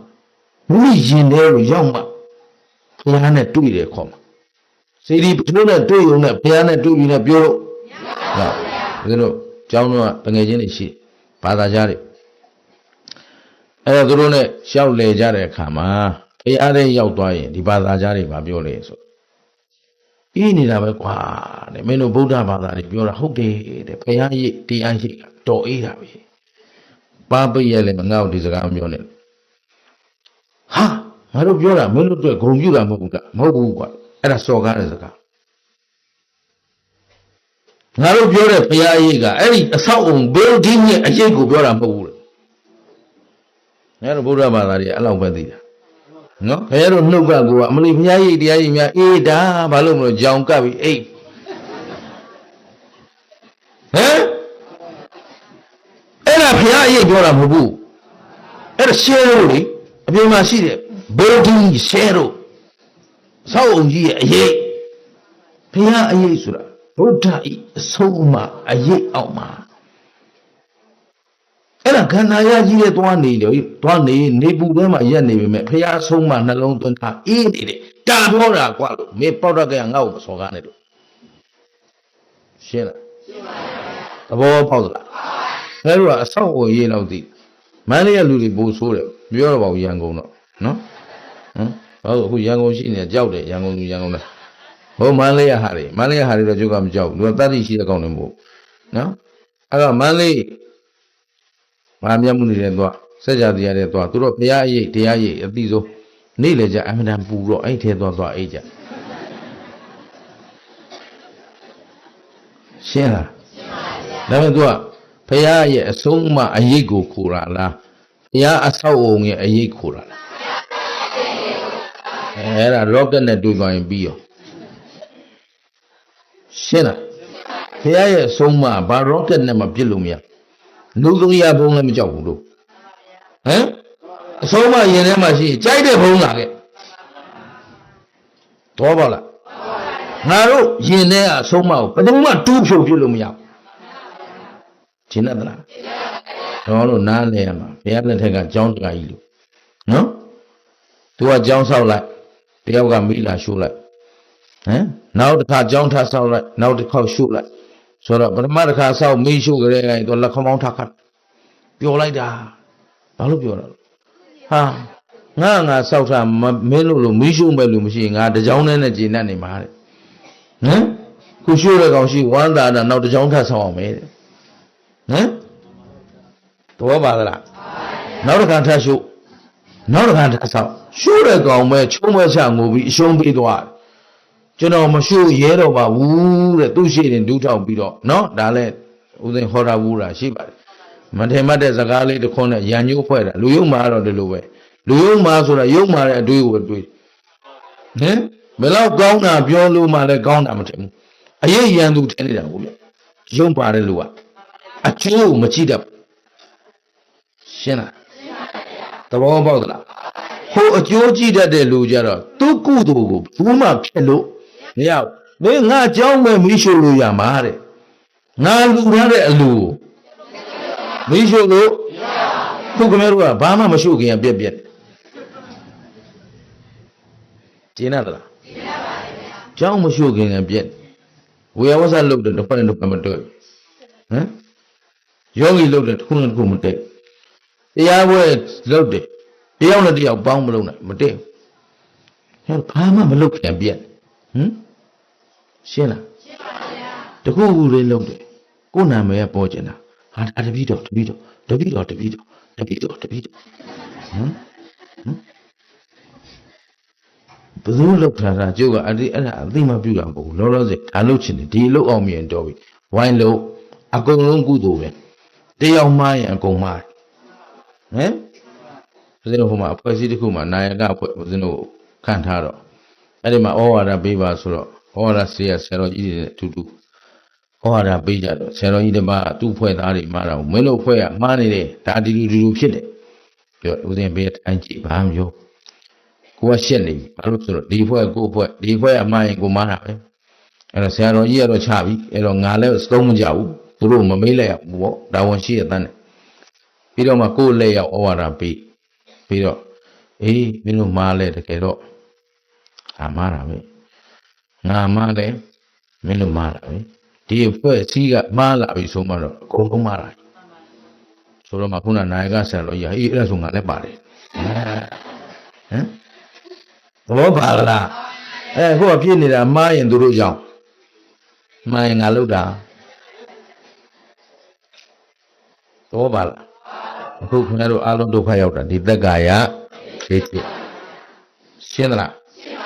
မိရင်ထဲကိုရောက်မှဖျားနဲ့တွေ့တယ်ခေါ်မှာဇေဒီဘုရားနဲ့တွေ့ရုံနဲ့ဖျားနဲ့တွေ့ပြီးနဲ့ပြောလို့ဟုတ်ဒါတို့ကျောင်းတော့တငယ်ချင်းတွေရှိဘာသာကြားတွေအဲ့တော့သူတို့နဲ့ရှောက်လေကြတဲ့အခါမှာဖျားတဲ့ရောက်သွားရင်ဒီဘာသာကြားတွေမပြောလေဆိုအေးနေတာပဲကွာတဲ့မင်းတို့ဗုဒ္ဓဘာသာတွေပြောတာဟုတ်တယ်တဲ့ဖျားရိပ်တရားရိပ်တော်အေးတာပဲပါပိတ်ရလဲမငါ့ကိုဒီစကားမပြောနဲ့ဟာငါတို့ပြောတာမင်းတို့အတွက်ဂုဏ်ပြုတာမဟုတ်ဘူးကွာအဲ့ဒါစော်ကားတဲ့စကားငါတို့ပြောတဲ့ဘုရားရိပ်ကအဲ့ဒီအဆောက်အုံဘယ်ဒီမြင့်အရိပ်ကိုပြောတာမဟုတ်ဘူးလေငါတို့ဗုဒ္ဓဘာသာတွေအဲ့လောက်ပဲသိတာနော်ဘုရားတို့နှုတ်ကကိုကအမလီဘုရားရိပ်တရားရိပ်များအေးဒါဘာလို့မလို့ကြောင်ကပ်ပြီးအိတ်အဲ့ဒါဘုရားရိပ်ပြောတာမဟုတ်ဘူးအဲ့ဒါရှဲလို့လေအပြင်မှာရှိတဲ့ဘယ်ဒီရှဲလို့ဆောက်အုံကြီးရဲ့အရိပ်ဘုရားအရိပ်ဆိုတာဗုဒ္ဓဤအဆုံးအမအရေးအောက်မှာအဲ့ ဒါခန္ဓာရကြီးတဲ့သွားနေတယ်သွားနေပူထဲမှာရက်နေပြီမဲ့ဖះဆုံးမှနှလုံးသွင်းထားအေးနေတယ်တာပြောတာကွာလို့မင်းပေါက်တက်ကငါ့ကိုမစော်ကားနဲ့လို့ရှင်းလားသဘောပေါက်သလားအဲလိုကအဆောက်အုံရေးလောက်သိမန္တလေးကလူတွေပိုဆိုးတယ်ပြောတော့ပါဘူးရန်ကုန်တော့နော်ဟုတ်အခုရန်ကုန်ရှိနေကြောက်တယ်ရန်ကုန်လားဟိုမန္တလေးကဟာတွေတော့ကျုပ်ကမကြောက်ဘူးသူကတတ်သိရှိတဲ့ကောင်တွေမဟုတ်နော်အဲ့တော့မန္တလေးမဟာမြတ်မှုနေတဲ့သွားစက်ကြတရားတဲ့သွားသူတို့ဘုရားအရေးတရားရေးအသိဆုံးနေ့လေကြအမှန်တန်ပူတော့အဲ့ထဲသွားအိတ်ကြရှင်းလားဒါပေမဲ့သူကဘုရားရဲ့အဆုံးအမအရေးကိုခိုးတာလားဘုရားအဆောက်အုံရဲ့အရေးခိုးတာလားအဲ့ဒါ rocket နဲ့တွေ့သွားရင်ပြီးရောရှင်းလားဘုရားရဲ့အဆုံးအမဘာ rocket နဲ့မှပြစ်လို့မရလူသုံးရဘုံလည်းမကြောက်ဘူးလို့ဟမ်အဆုံးအမရင်ထဲမှာရှိကြိုက်တဲ့ဘုံလာခဲ့တော့ပါလားငါတို့ရင်ထဲကအဆုံးအမကိုဘယ်တော့မှတူးဖြုတ်ပြစ်လို့မရဘူးရှင်းတယ်လားတော်လို့နားလဲရမှာဘုရားလက်ထက်ကကြောင်းတကာကြီးလို့နော်သူကကြောင်းဆောက်လိုက်တယောက်ကမိလာရှိုးလိုက်ဟမ်နောက်တစ်ခါကြောင်းထားဆောက်လိုက်နောက်တစ်ခေါက်ရှိုးလိုက်ဆိုတော့ပထမတစ်ခါဆောက်မိရှိုးကြတဲ့ကသူလက်ခမောင်းထားခတ်ပျော်လိုက်တာဘာလို့ပျော်တာဟာငါဆောက်တာမင်းလို့မိရှိုးမဲ့လို့မရှိငါတကြောင်းနဲ့ကျေနပ်နေမှာတဲ့ဟမ်ခုရှိုးတဲ့ကောင်ရှိဝမ်းသာတာနောက်တကြောင်းထပ်ဆောက်အောင်မယ်တဲ့ဟမ်တော်ပါလားနောက်တစ်ခါထပ်ရှိုးနောက်တစ်ခါထပ်ဆောက်ရှိုးတဲ့ကောင်ပဲချုံးမချငိုပြီးအရှုံးပေးသွားကျွန်တော်မရှိုးရဲတော့ပါဘူးတဲ့သူ့ရှိရင်ဒူးထောက်ပြီးတော့နော်ဒါလည်းဦးသိန်းဟောတာဘူးတာရှိပါတယ်မထင်မှတ်တဲ့စကားလေးတစ်ခွန်းနဲ့ရန်ညိုးဖွဲ့တာလူယုံမာတော့ဒီလိုပဲလူယုံမာဆိုတာယုံမာတဲ့အတွေးကိုတွေးဟင်ဘယ်တော့ကောင်းတာပြောလို့မှလည်းကောင်းတာမထင်ဘူးအရေးရန်သူထင်နေတာဟုတ်လေယုံပါတဲ့လူကအကျိုးကိုမကြည့်တတ်ရှင်းလားသဘောပေါက်သလားဟိုအကျိုးကြည့်တတ်တဲ့လူကြတော့သူ့ကုသိုလ်ကိုဘူးမှဖြစ်လို့မရဘူးငါเจ้าမဲ့မိရှို့လို့ရမှာတဲ့ငါလူထားတဲ့အလူကိုမိရှို့လို့ခုခင်ဗျားတို့ကဘာမှမရှို့ခင်ပြက်ကျင်းရသလားကျင်းရပါတယ်ဗျာเจ้าမရှို့ခင်ပြက်ဝေယဝဆလုပ်တယ်တစ်ဖက်နဲ့တစ်ဖက်မတွေ့ဟမ်ယောဂီလုပ်တယ်တစ်ခုနဲ့တစ်ခုမတည့်တရားပွဲလုပ်တယ်တယောက်နဲ့တယောက်ပေါင်းမလုပ်နိုင်မတည့်ဟဲ့ဘာမှမလုပ်ခင်ပြက်ဟမ်ရှင်းလားရှင်းပါဗျာတခုခုလေးလုပ်တယ်ကိုယ်နာမည်ကပေါ်ကျင်တာဟာတပည့်တော်ဟမ်ဘယ်သူလောက်ထားတာကျုပ်ကအဲ့ဒါအသိမပြုတာမဟုတ်ဘူးလောလောဆယ်ဒါလုပ်ချင်တယ်ဒီလုပ်အောင်မြင်တော့ပြီဝိုင်းလို့အကုန်လုံးကုသိုလ်ပဲတယောက်မှားရင်အကုန်မှားဟမ်ဦးဇင်းတို့ဟိုမှာအဖွဲ့အစည်းတစ်ခုမှာနာယကအဖွဲ့ဦးဇင်းတို့ခန့်ထားတော့အဲ့ဒီမှာဩဝါဒပေးပါဆိုတော့ဩဝါဒဆရာတော်ကြီးတွေအတူတူဩဝါဒပေးကြတော့ဆရာတော်ကြီးတပါးသူ့ဖွဲ့သားတွေမှားတော့မင်းတို့ဖွဲ့ကမှားနေတယ်ဒါဒီလူဖြစ်တယ်ပြောဦးဇင်းဘေးတိုင်းကြည့်ဘာမှမပြောကိုကရှက်နေပြီဘာလို့ဆိုတော့ဒီဖွဲ့ကိုဖွဲ့ဒီဖွဲ့အမှားရင်ကိုမှားတာပဲအဲ့တော့ဆရာတော်ကြီးကတော့ချပြီအဲ့တော့ငါလည်းသုံးမကြဘူးသူတို့မမေးလိုက်ရဘူးပေါ့ဒါဝန်ရှိရတဲ့နဲ့ပြီးတော့မှကိုယ်လက်ရောက်ဩဝါဒပေးပြီးတော့အေးမင်းတို့မှားလဲတကယ်တော့မှားတာပဲငါမှားလဲမင်းတို့မှားတာပဲဒီအဖွဲ့အစည်းကမှားလာပြီဆိုမှတော့အကုန်လုံးမှားတာဆိုတော့မှခုနနာယကဆရာတော်ကြီးအေးအဲ့ဒါဆိုငါလည်းပါတယ်ဟမ်ဘောပါလားခုကပြည့်နေတာမှားရင်သူတို့ကြောင့်မှားရင်ငါလုပ်တာဘောပါလားအခုခင်ဗျားတို့အားလုံးဒုက္ခရောက်တာဒီသက်ကာယဒိဋ္ဌိရှင်းသလားရှင်း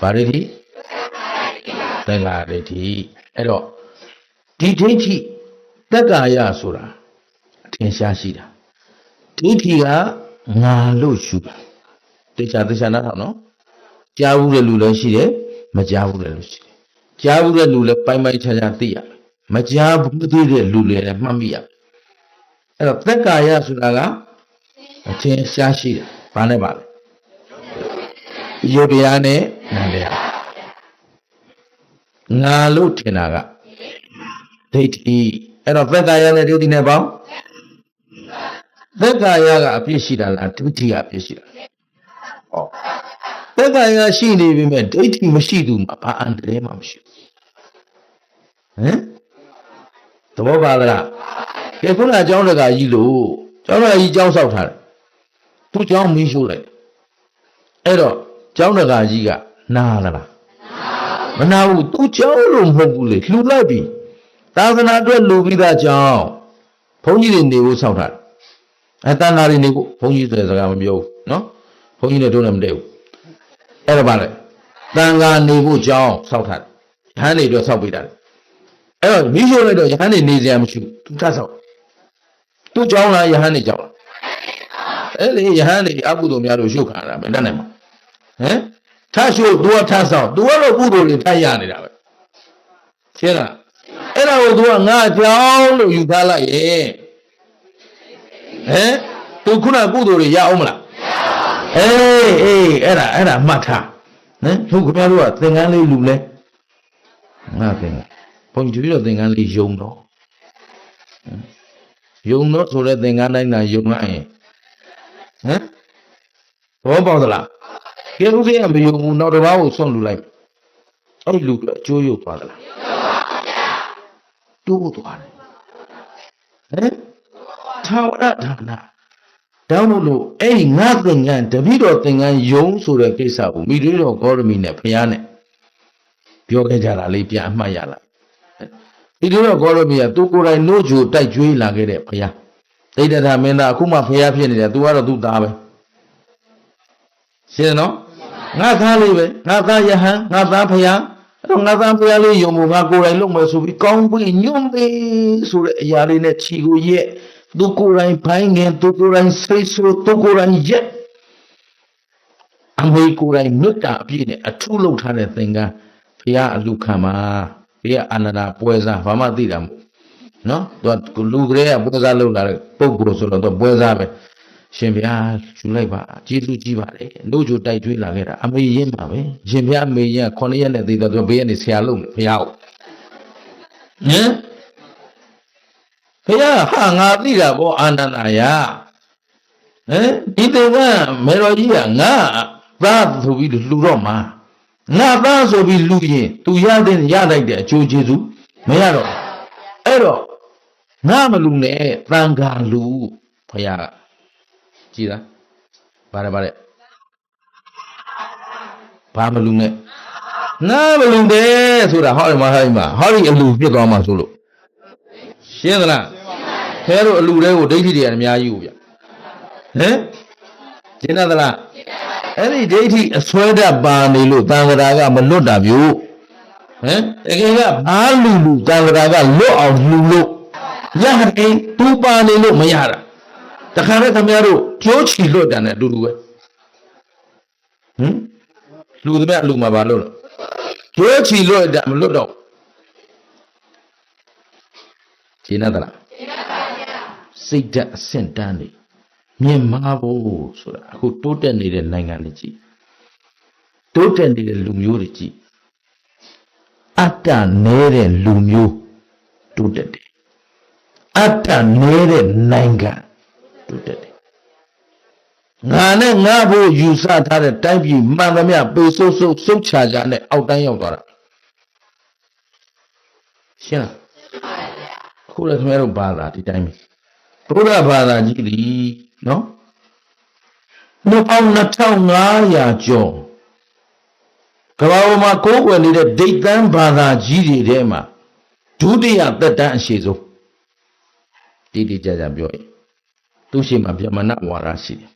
ပါဗျာဗာဒိဋ္ဌိသက်ကာဒိဋ္ဌိအဲ့တော့ဒီဒိဋ္ဌိသက်ကာယဆိုတာအထင်ရှားရှိတာဒိဋ္ဌိကငါလို့ရှုတာတေချာနားထောင်နော်ကြားဘူးတဲ့လူလည်းရှိတယ်မကြားဘူးတဲ့လူရှိတယ်ကြားဘူးတဲ့လူလည်းပိုင်းပိုင်းခြားခြားသိရမယ်မကြားဘူးသိတဲ့လူလည်းမှတ်မိရမယ်အဲ့တော့သက်ကာယဆိုတာကအထင်ရှားရှိတယ်ဘာနဲ့ပါလဲယုတ်တရားနဲ့နာမ်တရားငါလို့ထင်တာကဒိဋ္ဌိအဲ့တော့သက်ကာယနဲ့ဒိဋ္ဌိနဲ့ပေါင်း သက်ကာယကအပြစ်ရှိတာလားဒိဋ္ဌိကအပြစ်ရှိတာဟောသက်ကာယရှိနေပြီမဲ့ဒိဋ္ဌိမရှိသူမှာဘာအန္တရာယ်မှမရှိဘူးဟမ်သဘောပါလားကဲခုနအကြောင်းတကာကြီးလို့ကျောင်းတကာကြီးကျောင်းဆောက်ထားတယ်သူကျောင်းမီးရှို့လိုက်အဲ့တော့ကျောင်းတကာကြီးကနားလားမနာဘူးသူကျောင်းလို့မဟုတ်ဘူးလေလှူလိုက်ပြီသာသနာအတွက်လှူပြီးသားကျောင်းဘုန်းကြီးတွေနေဖို့ဆောက်ထားတယ်အတန်နာတွေနေဖို့ဘုန်းကြီးဆိုတဲ့စကားမပြောဘူးနော်ဘုန်းကြီးနဲ့တို့လည်းမတည့်ဘူးအဲ့ဒါပါလေတန်ခါနေဖို့ကျောင်းဆောက်ထားတယ်ရဟန်းတွေအတွက်ဆောက်ပေးတာလေအဲ့တော့မိရှို့လိုက်တော့ရဟန်းတွေနေစရာမရှိဘူးသူထဆောက်သူကျောင်းလားယဟန်နေကျောင်းလားအဲ့လေယဟန်နေအကုသိုလ်များတို့ရှုပ်ခါတာမတတ်နိုင်ပါဟမ်ထရှုပ် तू ကထဆောက် तू ကတော့ကုသိုလ်တွေထရနေတာပဲရှင်းလားအဲ့ဒါကို तू ကငါကျောင်းလို့ယူထားလိုက်ရဲ့ဟမ် तू ခုနကုသိုလ်တွေရအောင်မလားအေးအဲ့ဒါမှတ်ထားဟမ်သူခင်ဗျားတို့ကသင်္ကန်းလေးလူလဲငါသင်္ကန်းဘုန်းကြီးတို့သင်္ကန်းလေးယုံတော့ယုံတော့ဆိုတဲ့သင်္ကန်းတိုင်းသာယုံလိုက်ရင်ဟမ်ဘောပေါက်သလားကဲဦးဖေးကမယုံဘူးနောက်တစ်ပါးကိုဆွန့်လူလိုက်အဲ့လူအကျိုးရုပ်သွားသလားတိုးသွားတယ်ဟမ်သာဝရဒါနတောင်းလို့အဲ့ဒီငါသင်္ကန်းတပိတော်သင်္ကန်းယုံဆိုတဲ့ကိစ္စကိုမိတွေတော်ဂေါရမီနဲ့ဖျားနဲ့ပြောခဲ့ကြတာလေးပြန်အမှတ်ရလိုက်ဒီလိုတော့ကောရမီကသူကိုယ်တိုင်နှုတ်ကြိုတိုက်ကြွေးလာခဲ့တဲ့ဘုရားဒိဋ္ဌထမင်းသားအခုမှဘုရားဖြစ်နေတယ်သူကတော့သူ့သားပဲရှင်းနော်ငါသားလေးပဲငါသားယဟန်ငါသားဘုရားအဲ့တော့ငါသားဘုရားလေးယုံမှုငါကိုယ်တိုင်လုပ်မယ်ဆိုပြီးကောင်းပြီးညွန့်ပြီးဆိုတဲ့အရာလေးနဲ့ခြီကိုရက်သူကိုယ်တိုင်ဘိုင်းငင်သူကိုယ်တိုင်ဆိတ်ဆိုသူကိုယ်တိုင်ရက်အမေကိုယ်တိုင်မြတ်တာအပြည့်နဲ့အထုလုပ်ထားတဲ့သင်္ကန်းဘုရားအလူခံမှာဒီအာနန္ဒပွဲစားဘာမှသိတာမဟုတ်နော်သူလူကလေးကပွဲစားလုပ်လာတဲ့ပုဂ္ဂိုလ်ဆိုတော့သူပွဲစားပဲရှင်ဘုရားယူလိုက်ပါကျေးဇူးကြီးပါတယ်လို့ကြိုတိုက်ကျွေးလာခဲ့တာအမေရင်းပါပဲရှင်ဘုရားအမေရင်း9ရက်နဲ့သိတော့သူဘေးကနေဆရာလုပ်ဘုရားကိုဟမ်ဘုရားဟာငါသိတာပေါ့အာနန္ဒာယဟမ်ဒီတေကမေတော်ကြီးကငါသားဆိုပြီးလူတော့မှာငါသားဆိုပြီးလူရင်သူရလိုက်တဲ့အကျိုးကျေးဇူးမရတော့အဲ့တော့ငါမလူနဲ့တန်ခါလူဘုရားကြည်လားပါတယ်ဘာမလူနဲ့ငါမလူတဲ့ဆိုတာဟောဒီမှာဟောဒီအလူပြစ်သွားမှာဆိုလို့ရှင်းသလားခဲတို့အလူတွေကိုဒိဋ္ဌိတွေအများကြီးကိုဗျဟမ်ရှင်းသလားအဲ့ဒီဒိဋ္ဌိအစွဲတတ်ပါနေလို့တန်ခါကမလွတ်တာမျိုးဟမ်တကယ်ကဘာလူတန်ခါကလွတ်အောင်လူလို့ရတယ်သူပါနေလို့မရတာတခါနဲ့ခင်ဗျားတို့ကြိုးချီလွတ်တယ်နဲ့အတူတူပဲဟမ်လူသမျှလူမှာဘာလို့လဲကြိုးချီလွတ်တယ်မလွတ်တော့ရှင်းသလားစိတ်ဓာတ်အဆင့်တန်းနေမြင်မာဖို့ဆိုတာအခုတိုးတက်နေတဲ့နိုင်ငံတွေကြည့်တိုးတက်နေတဲ့လူမျိုးတွေကြည့်အတ္တနေတဲ့လူမျိုးတိုးတက်တယ်အတ္တနေတဲ့နိုင်ငံတိုးတက်တယ်ငါနဲ့ငါဖို့ယူဆထားတဲ့တိုင်းပြည်မှန်သမျှပေဆုပ်ဆုပ်ချာချာနဲ့အောက်တိုင်းရောက်သွားတာရှင်းလားအခုလည်းခင်ဗျားတို့ဘာသာဒီတိုင်းပဲဘုရားဘာသာကြီးလीနော်2500ကျော်ကမ္ဘာပေါ်မှာကိုးကွယ်နေတဲ့ဒိဋ္ဌံဘာသာကြီးတွေထဲမှာဒုတိယသက်တမ်းအရှိဆုံးတိတိကျကျပြောရင်သူရှိမှဗြဟ္မဏဝါဒရှိတယ်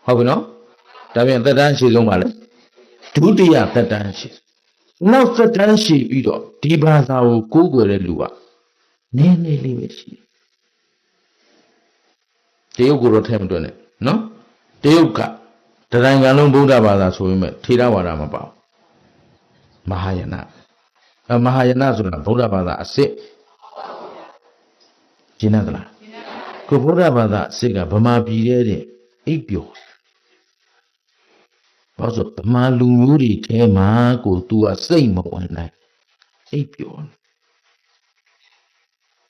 ဟုတ်ပြီနော်ဒါပြန်သက်တမ်းအရှိဆုံးပါလေဒုတိယသက်တမ်းရှိနောက်သက်တမ်းရှိပြီးတော့ဒီဘာသာကိုကိုးကွယ်တဲ့လူကနည်းနည်းလေးပဲရှိတယ်တရုတ်ကိုတော့ထဲမတွက်နဲ့နော်တရုတ်ကတနိုင်ငံလုံးဗုဒ္ဓဘာသာဆိုပေမဲ့ထေရဝါဒမပါဘူးမဟာယာနဆိုတာဗုဒ္ဓဘာသာအစစ်ရှင်းသလားကိုဗုဒ္ဓဘာသာအစစ်ကဗမာပြည်တဲ့အိပ်ပျော်ဘာလို့ဗမာလူမျိုးတွေထဲမှာကိုသူကစိတ်မဝင်နိုင်အိပ်ပျော်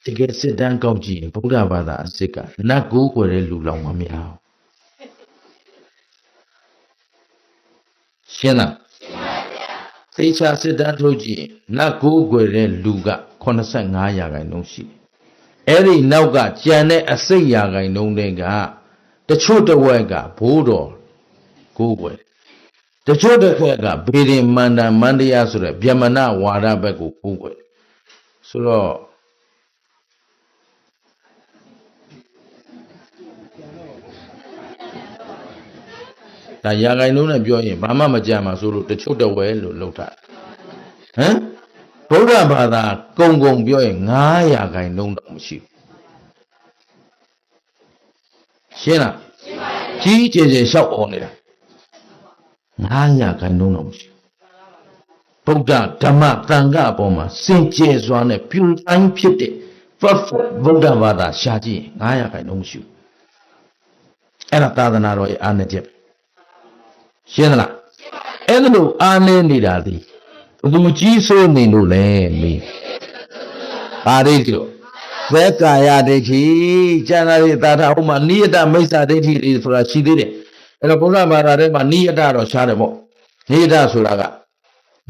တကယ်စစ်တမ်းကောက်ကြည့်ရင်ဗုဒ္ဓဘာသာအစစ်ကနတ်ကိုးကွယ်တဲ့လူလောင်မများရှင်းလားသေချာစစ်တမ်းထုတ်ကြည့်ရင်နတ်ကိုးကွယ်တဲ့လူက85%ရှိတယ်အဲ့ဒီနောက်ကကြံတဲ့အစိတ်ရာခိုင်နှုန်းတွေကတချို့တစ်ဝက်ကဘိုးတော်ကိုးကွယ်တချို့တစ်ခါကဘေရင်မန္တန်မန္တရားဆိုတဲ့ဗျမနဝါဒဘက်ကိုကိုးကွယ်ဆိုတော့ဒါရာခိုင်နှုန်းနဲ့ပြောရင်ဘာမှမကြမ်းပါဆိုလို့တချို့တစ်ဝဲလို့လောက်တာဟမ်ဗုဒ္ဓဘာသာကုံပြောရင်9%တော့မရှိဘူးရှင်းလားကြီးကျယ်ကျယ်လျှောက်អော်နေတာ9%တော့မရှိဘူးဗုဒ္ဓဓမ္မသံဃာအပေါ်မှာစင်ကြယ်စွာနဲ့ပြူတိုင်းဖြစ်တဲ့ ဗုဒ္ဓဘာသာရှာကြည့်9%တော့မရှိဘူးအဲ့ဒါသာသနာတော်ရဲ့အားနည်းချက်ရှင်းသလားအဲ့ဒါလို့အားနည်းနေတာဒီဘုသူကြီးဆိုးနေလို့လဲမေးပါရိတ်တို့သက္ကာယဒိဋ္ဌိကျန်တာတွေသာထဥမာနိယတမိစ္ဆာဒိဋ္ဌိတွေဆိုတာရှိသေးတယ်အဲ့တော့ဘုရားဘာသာထဲမှာနိယတတော့ရှားတယ်ပေါ့နိယတဆိုတာက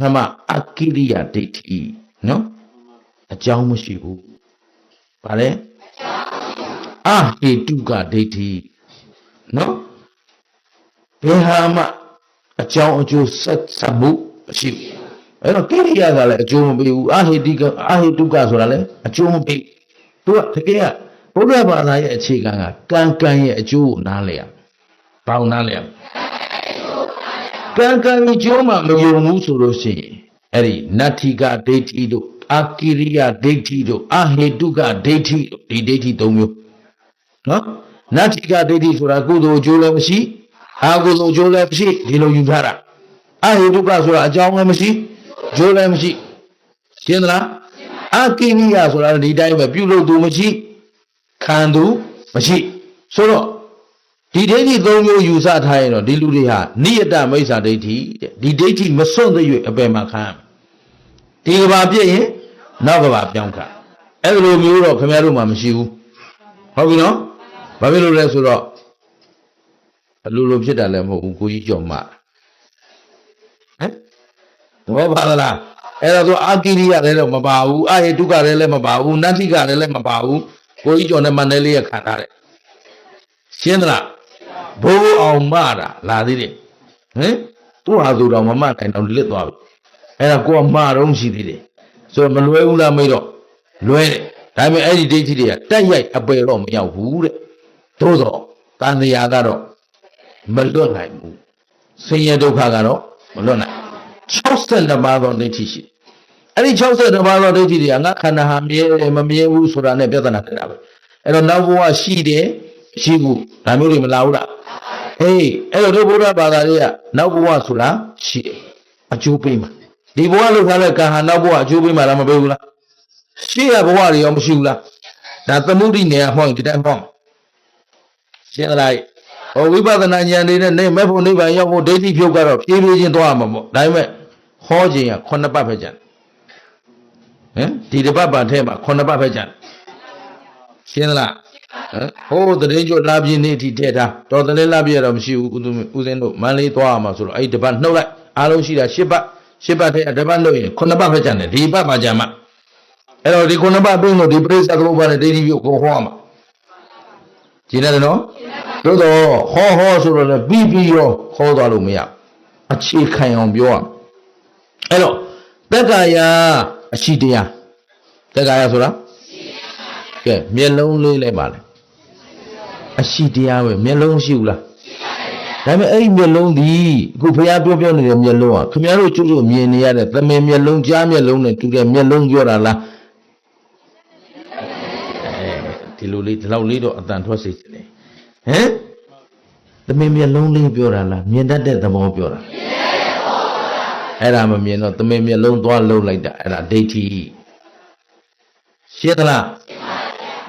ဓမ္မအကိရိယဒိဋ္ဌိနော်အကြောင်းမရှိဘူးဗါလဲအဟေတုကဒိဋ္ဌိနော်ဘယ်ဟာမှအကြောင်းအကျိုးဆက်မှုမရှိဘူးအဲ့တော့ကိရိယာကလည်းအကျိုးမပေးဘူးအဟေတုကဆိုတာလည်းအကျိုးမပေးသူကတကယ်ကဘုရားဘာသာရဲ့အခြေခံကကံရဲ့အကျိုးကိုနားလည်ရဘာလို့နားလည်ရကံအကျိုးမှမယုံဘူးဆိုလို့ရှိရင်အဲ့ဒီနတ္ထိကဒိဋ္ဌိတို့အကိရိယာဒိဋ္ဌိတို့အဟေတုကဒိဋ္ဌိတို့ဒီဒိဋ္ဌိ၃မျိုးနော်နတ္ထိကဒိဋ္ဌိဆိုတာကုသိုလ်အကျိုးလည်းမရှိအာကုသိုလ်အကျိုးလည်းမရှိဒီလိုယူထားတာအဟေတုကဆိုတာအကြောင်းလည်းမရှိကျိုးလည်းမရှိရှင်းသလားအကိရိယာဆိုတာဒီတိုင်းပဲပြုလုပ်သူမရှိခံသူမရှိဆိုတော့ဒီဒိဋ္ဌိ၃မျိုးယူဆထားရင်တော့ဒီလူတွေဟာနိယတမိစ္ဆာဒိဋ္ဌိတဲ့ဒီဒိဋ္ဌိမစွန့်သရွေ့အပယ်မှာခံဒီကဘာပြည့်ရင်နောက်ကဘာပြောင်းခံအဲ့လိုမျိုးတော့ခင်ဗျားတို့မှမရှိဘူးဟုတ်ပြီနော်ဘာဖြစ်လို့လဲဆိုတော့အလိုဖြစ်တာလည်းမဟုတ်ဘူးကိုကြီးကြော်မှဟမ်တော့ပါလားအဲ့ဒါဆိုအာကိရိယလည်းမပါဘူးအဟေတုကလည်းမပါဘူးနတ္ထိကလည်းမပါဘူးကိုကြီးကျော်နဲ့မန္တလေးရခံထားတယ်ရှင်းသလားဘိုးအောင်မတာလာသေးတယ်ဟင်သူ့ဟာသူတော်မမနိုင်တော့လစ်သွားပြီအဲ့ဒါကိုကမှာတော့ရှိသေးတယ်ဆိုတော့မလွဲဘူးလားမေးတော့လွဲတယ်ဒါပေမဲ့အဲ့ဒီဒိဋ္ဌိတွေကတက်ရိုက်အပယ်တော့မရောက်ဘူးတဲ့သို့တော့တန်တရားကတော့မလွတ်နိုင်ဘူးဆင်းရဲဒုက္ခကတော့မလွတ်နိုင်62ပါးသောဒိဋ္ဌိရှိအဲ့ဒီ62ပါးသောဒိဋ္ဌိတွေကငါခန္ဓာဟာမြဲတယ်မမြဲဘူးဆိုတာနဲ့ပြဿနာတက်တာပဲအဲ့တော့နောက်ဘဝရှိတယ်ရှိဘူးဒါမျိုးတွေမလာဘူးလားဟေးအဲ့တော့ဒီဘုရားဘာသာတွေကနောက်ဘဝဆိုတာရှိတယ်အကျိုးပေးမှာဒီဘဝလောက်ထားတဲ့ကံဟာနောက်ဘဝအကျိုးပေးမှာလားမပေးဘူးလားရှေ့ရဘဝတွေရောမရှိဘူးလားဒါသမုဒိနေရာဟောရင်ဒီတိုင်းဟောရှင်းလားဟောဝိပဿနာဉာဏ်တွေနဲ့နေမဲ့ဖို့နိဗ္ဗာန်ရောက်ဖို့ဒိဋ္ဌိဖြုတ်ကတော့ဖြည်းဖြည်းချင်းသွားမှာပေါ့ဒါပေမဲ့ဟောခြင်းက9ပတ်ပဲကြံဟမ်ဒီတစ်ပတ်ပါထဲမှာ9ပတ်ပဲကြံရှင်းလားဟိုးတရင်ကျွတ်လာပြင်းနေအထိထည့်ထားတော်တလေးလာပြရတော့မရှိဘူးဦးစင်းတို့မန်းလေးသွားမှာဆိုတော့အဲ့ဒီတစ်ပတ်နှုတ်လိုက်အားလုံးရှိတာ10ပတ်ထဲတစ်ပတ်နှုတ်ရင်9ပတ်ပဲကြံတယ်ဒီပတ်မှာကြံမှာအဲ့တော့ဒီ9ပတ်ပြီးလို့ဒီပရိစ္ဆေသမုပ္ပါဒ်နဲ့ဒိဋ္ဌိပြုတ်ကိုဟောမှာကျင်းတယ်နော်သို့တော့ဟောဆိုတော့လည်းပြီးရောဟောသွားလို့မရအခြေခံအောင်ပြောရအဲ့တော့တက္ကာယအရှိတရားတက္ကာယဆိုတာကဲမျက်လုံးလေးလဲပါလေအရှိတရားပဲမျက်လုံးရှိဘူးလားဒါပေမဲ့အဲ့ဒီမျက်လုံးဒီအခုဘုရားပြောနေတဲ့မျက်လုံးကခင်ဗျားတို့ကျွတ်မြင်နေရတဲ့သမင်မျက်လုံးကြားမျက်လုံးနဲ့တူတဲ့မျက်လုံးပြောတာလားဒီလိုလေးဒီလောက်လေးတော့အတန်ထွက်စေချင်တယ်ဟမ်သမင်မျက်လုံးလေးပြောတာလားမြင်တတ်တဲ့သဘောပြောတာအဲ့ဒါမမြင်တော့သမင်မျက်လုံးသွားလုံးလိုက်တာအဲ့ဒါဒိဋ္ဌိရှင်းသလား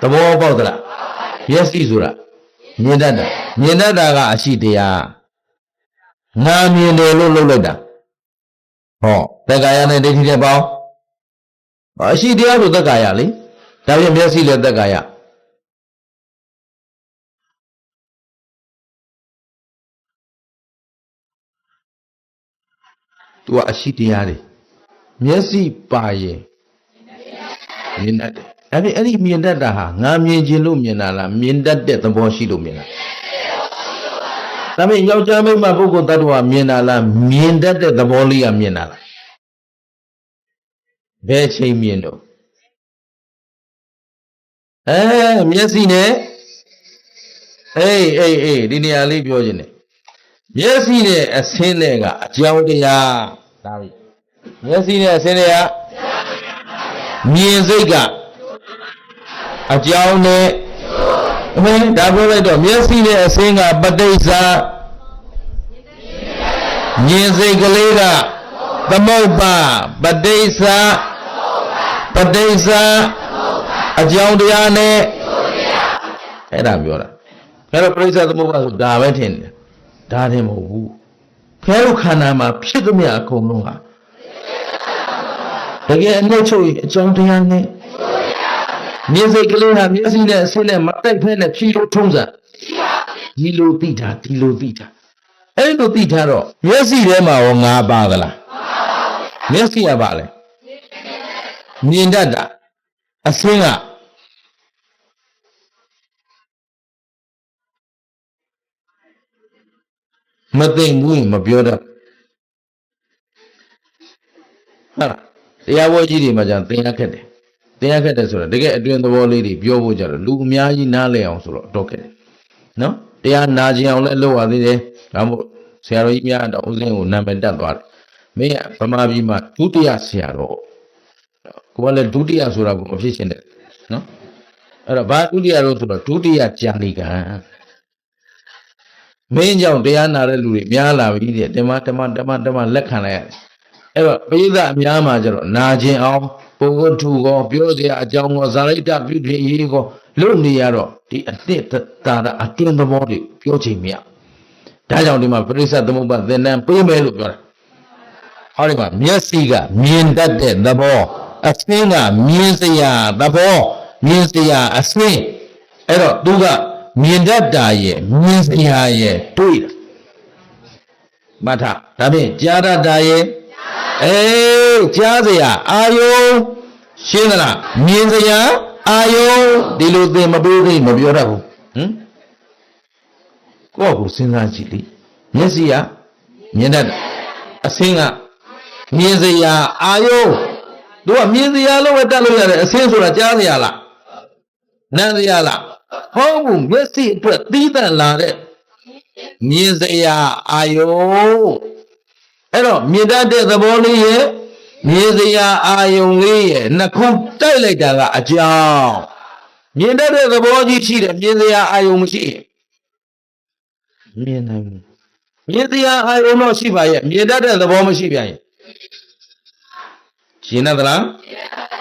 သဘောပေါက်သလားမျက်စိဆိုတာမြင်တတ်တာကအရှိတရားငါမြင်တယ်လို့လုပ်လိုက်တာဟောတက္ကာယနဲ့ဒိဋ္ဌိနဲ့ပေါင်းအရှိတရားဆိုတက္ကာယလေ ဒါပြင်မျက်စိလည်းတက္ကာယသူကအရှိတရားတွေမျက်စိပါရင်မြင်တတ်တယ်အဲ့ဒီမြင်တတ်တာဟာငါမြင်ခြင်းလို့မြင်တာလားမြင်တတ်တဲ့သဘောရှိလို့မြင်တာဒါပေမဲ့ယောက်ျားမိန်းမပုဂ္ဂိုလ်တ attva မြင်တာလားမြင်တတ်တဲ့သဘောလေးကမြင်တာလားဘယ်ချိန်မြင်တော့မျက်စိနဲ့အေးဒီနေရာလေးပြောခြင်းနဲ့မျက်စိနဲ့အဆင်းနဲ့ကအကြောင်းတရားဒါပဲမျက်စိနဲ့အဆင်းနဲ့ကမြင်စိတ်ကအကြောင်းနဲ့ဒါပြောလိုက်တော့မျက်စိနဲ့အဆင်းကပဋိစ္စမြင်စိတ်ကလေးကသမုပ္ပါပဋိစ္စအကြောင်းတရားနဲ့အဲ့ဒါပြောတာအဲ့တော့ပဋိစ္စသမုပ္ပါဆိုဒါပဲထင်တယ်ဒါတည်းမဟုတ်ဘူးခဲတို့ခန္ဓာမှာဖြစ်သမျှအကုန်လုံးဟာတကယ်အနှိမ့်ချုပ်အကြောင်းတရားနဲ့မြင်စိတ်ကလေးဟာမျက်စိနဲ့အဆင်းနဲ့မတိုက်ဖဲနဲ့ဖြီးလို့ထုံးစံဒီလိုသိတာအဲ့လိုသိထားတော့မျက်စိထဲမှာရောငါပါသလားမျက်စိကပါလေမြင်တတ်တာအဆင်းကမသိဘူးမပြောတတ်ဟုတ်လားတရားဘောကြီးတွေမှာじゃသင်ရခက်တယ်ဆိုတော့တကယ်အတွင်သဘောလေးတွေပြောဖို့ကြတော့လူအများကြီးနားလည်အောင်ဆိုတော့တော့ခက်တယ်နော်တရားနာကျင်အောင်လည်းလုပ်ရသေးတယ်ဒါမို့ဆရာတော်ကြီးများတော့ဦးစင်းကိုနာမည်တက်သွားတယ်မင်းကဗမာပြည်မှာဒုတိယဆရာတော်ကိုကလည်းဒုတိယဆိုတာကိုမဖြစ်ရှင်တယ်နော်အဲ့တော့ဘာဒုတိယလို့ဆိုတော့ဒုတိယကြာလိကံမင်းကြောင့်တရားနာတဲ့လူတွေများလာပြီတဲ့ဓမ္မလက်ခံလိုက်ရတယ်အဲ့တော့ပိဋကအများမှာကျတော့နာကျင်အောင်ပုဂ္ဂိုလ်ထူကောပြောစရာအကြောင်းကောဇာလိတပြုဖြစ်ရေးကောလုပ်နေရတော့ဒီအနှစ်သာရအတွင်းသဘောတွေပြောချင်မြတ်ဒါကြောင့်ဒီမှာပရိစ္ဆသမုပ္ပါသင်္นานပေးမယ်လို့ပြောတာဟောဒီမှာမျက်စိကမြင်တတ်တဲ့သဘောအဆင်းကမြင်စရာသဘောမြင်စရာအဆင်းအဲ့တော့သူကမြင်တတ်တာရဲ့မြင်စရာရဲ့တွေ့တာမှတ်ထားဒါဖြင့်ကြားတတ်တာရဲ့ကြားစရာအာယုံရှင်းသလားမြင်စရာအာယုံဒီလိုသင်မပေးသေးမပြောတတ်ဘူးကိုယ့်ကိုစဉ်းစားကြည့်လေမျက်စိကမြင်တတ်တယ်အဆင်းကမြင်စရာအာယုံသူကမြင်စရာလို့ပဲတတ်လို့ရတယ်အဆင်းဆိုတာကြားစရာလားနားစရာလားဟုတ်ဘူးမျက်စိအတွက်သီးသန့်လာတဲ့မြင်စရာအာယုံအဲ့တော့မြင်တတ်တဲ့သဘောလေးရဲ့မြင်စရာအာယုံလေးရဲ့နှစ်ခုတိုက်လိုက်တာကအကြောင်းမြင်တတ်တဲ့သဘောကြီးရှိတယ်မြင်စရာအာယုံမရှိမြင်နိုင်ဘူးမြင်စရာအာယုံတော့ရှိပါရဲ့မြင်တတ်တဲ့သဘောမရှိပြန်ရဲ့ရှင်းသလား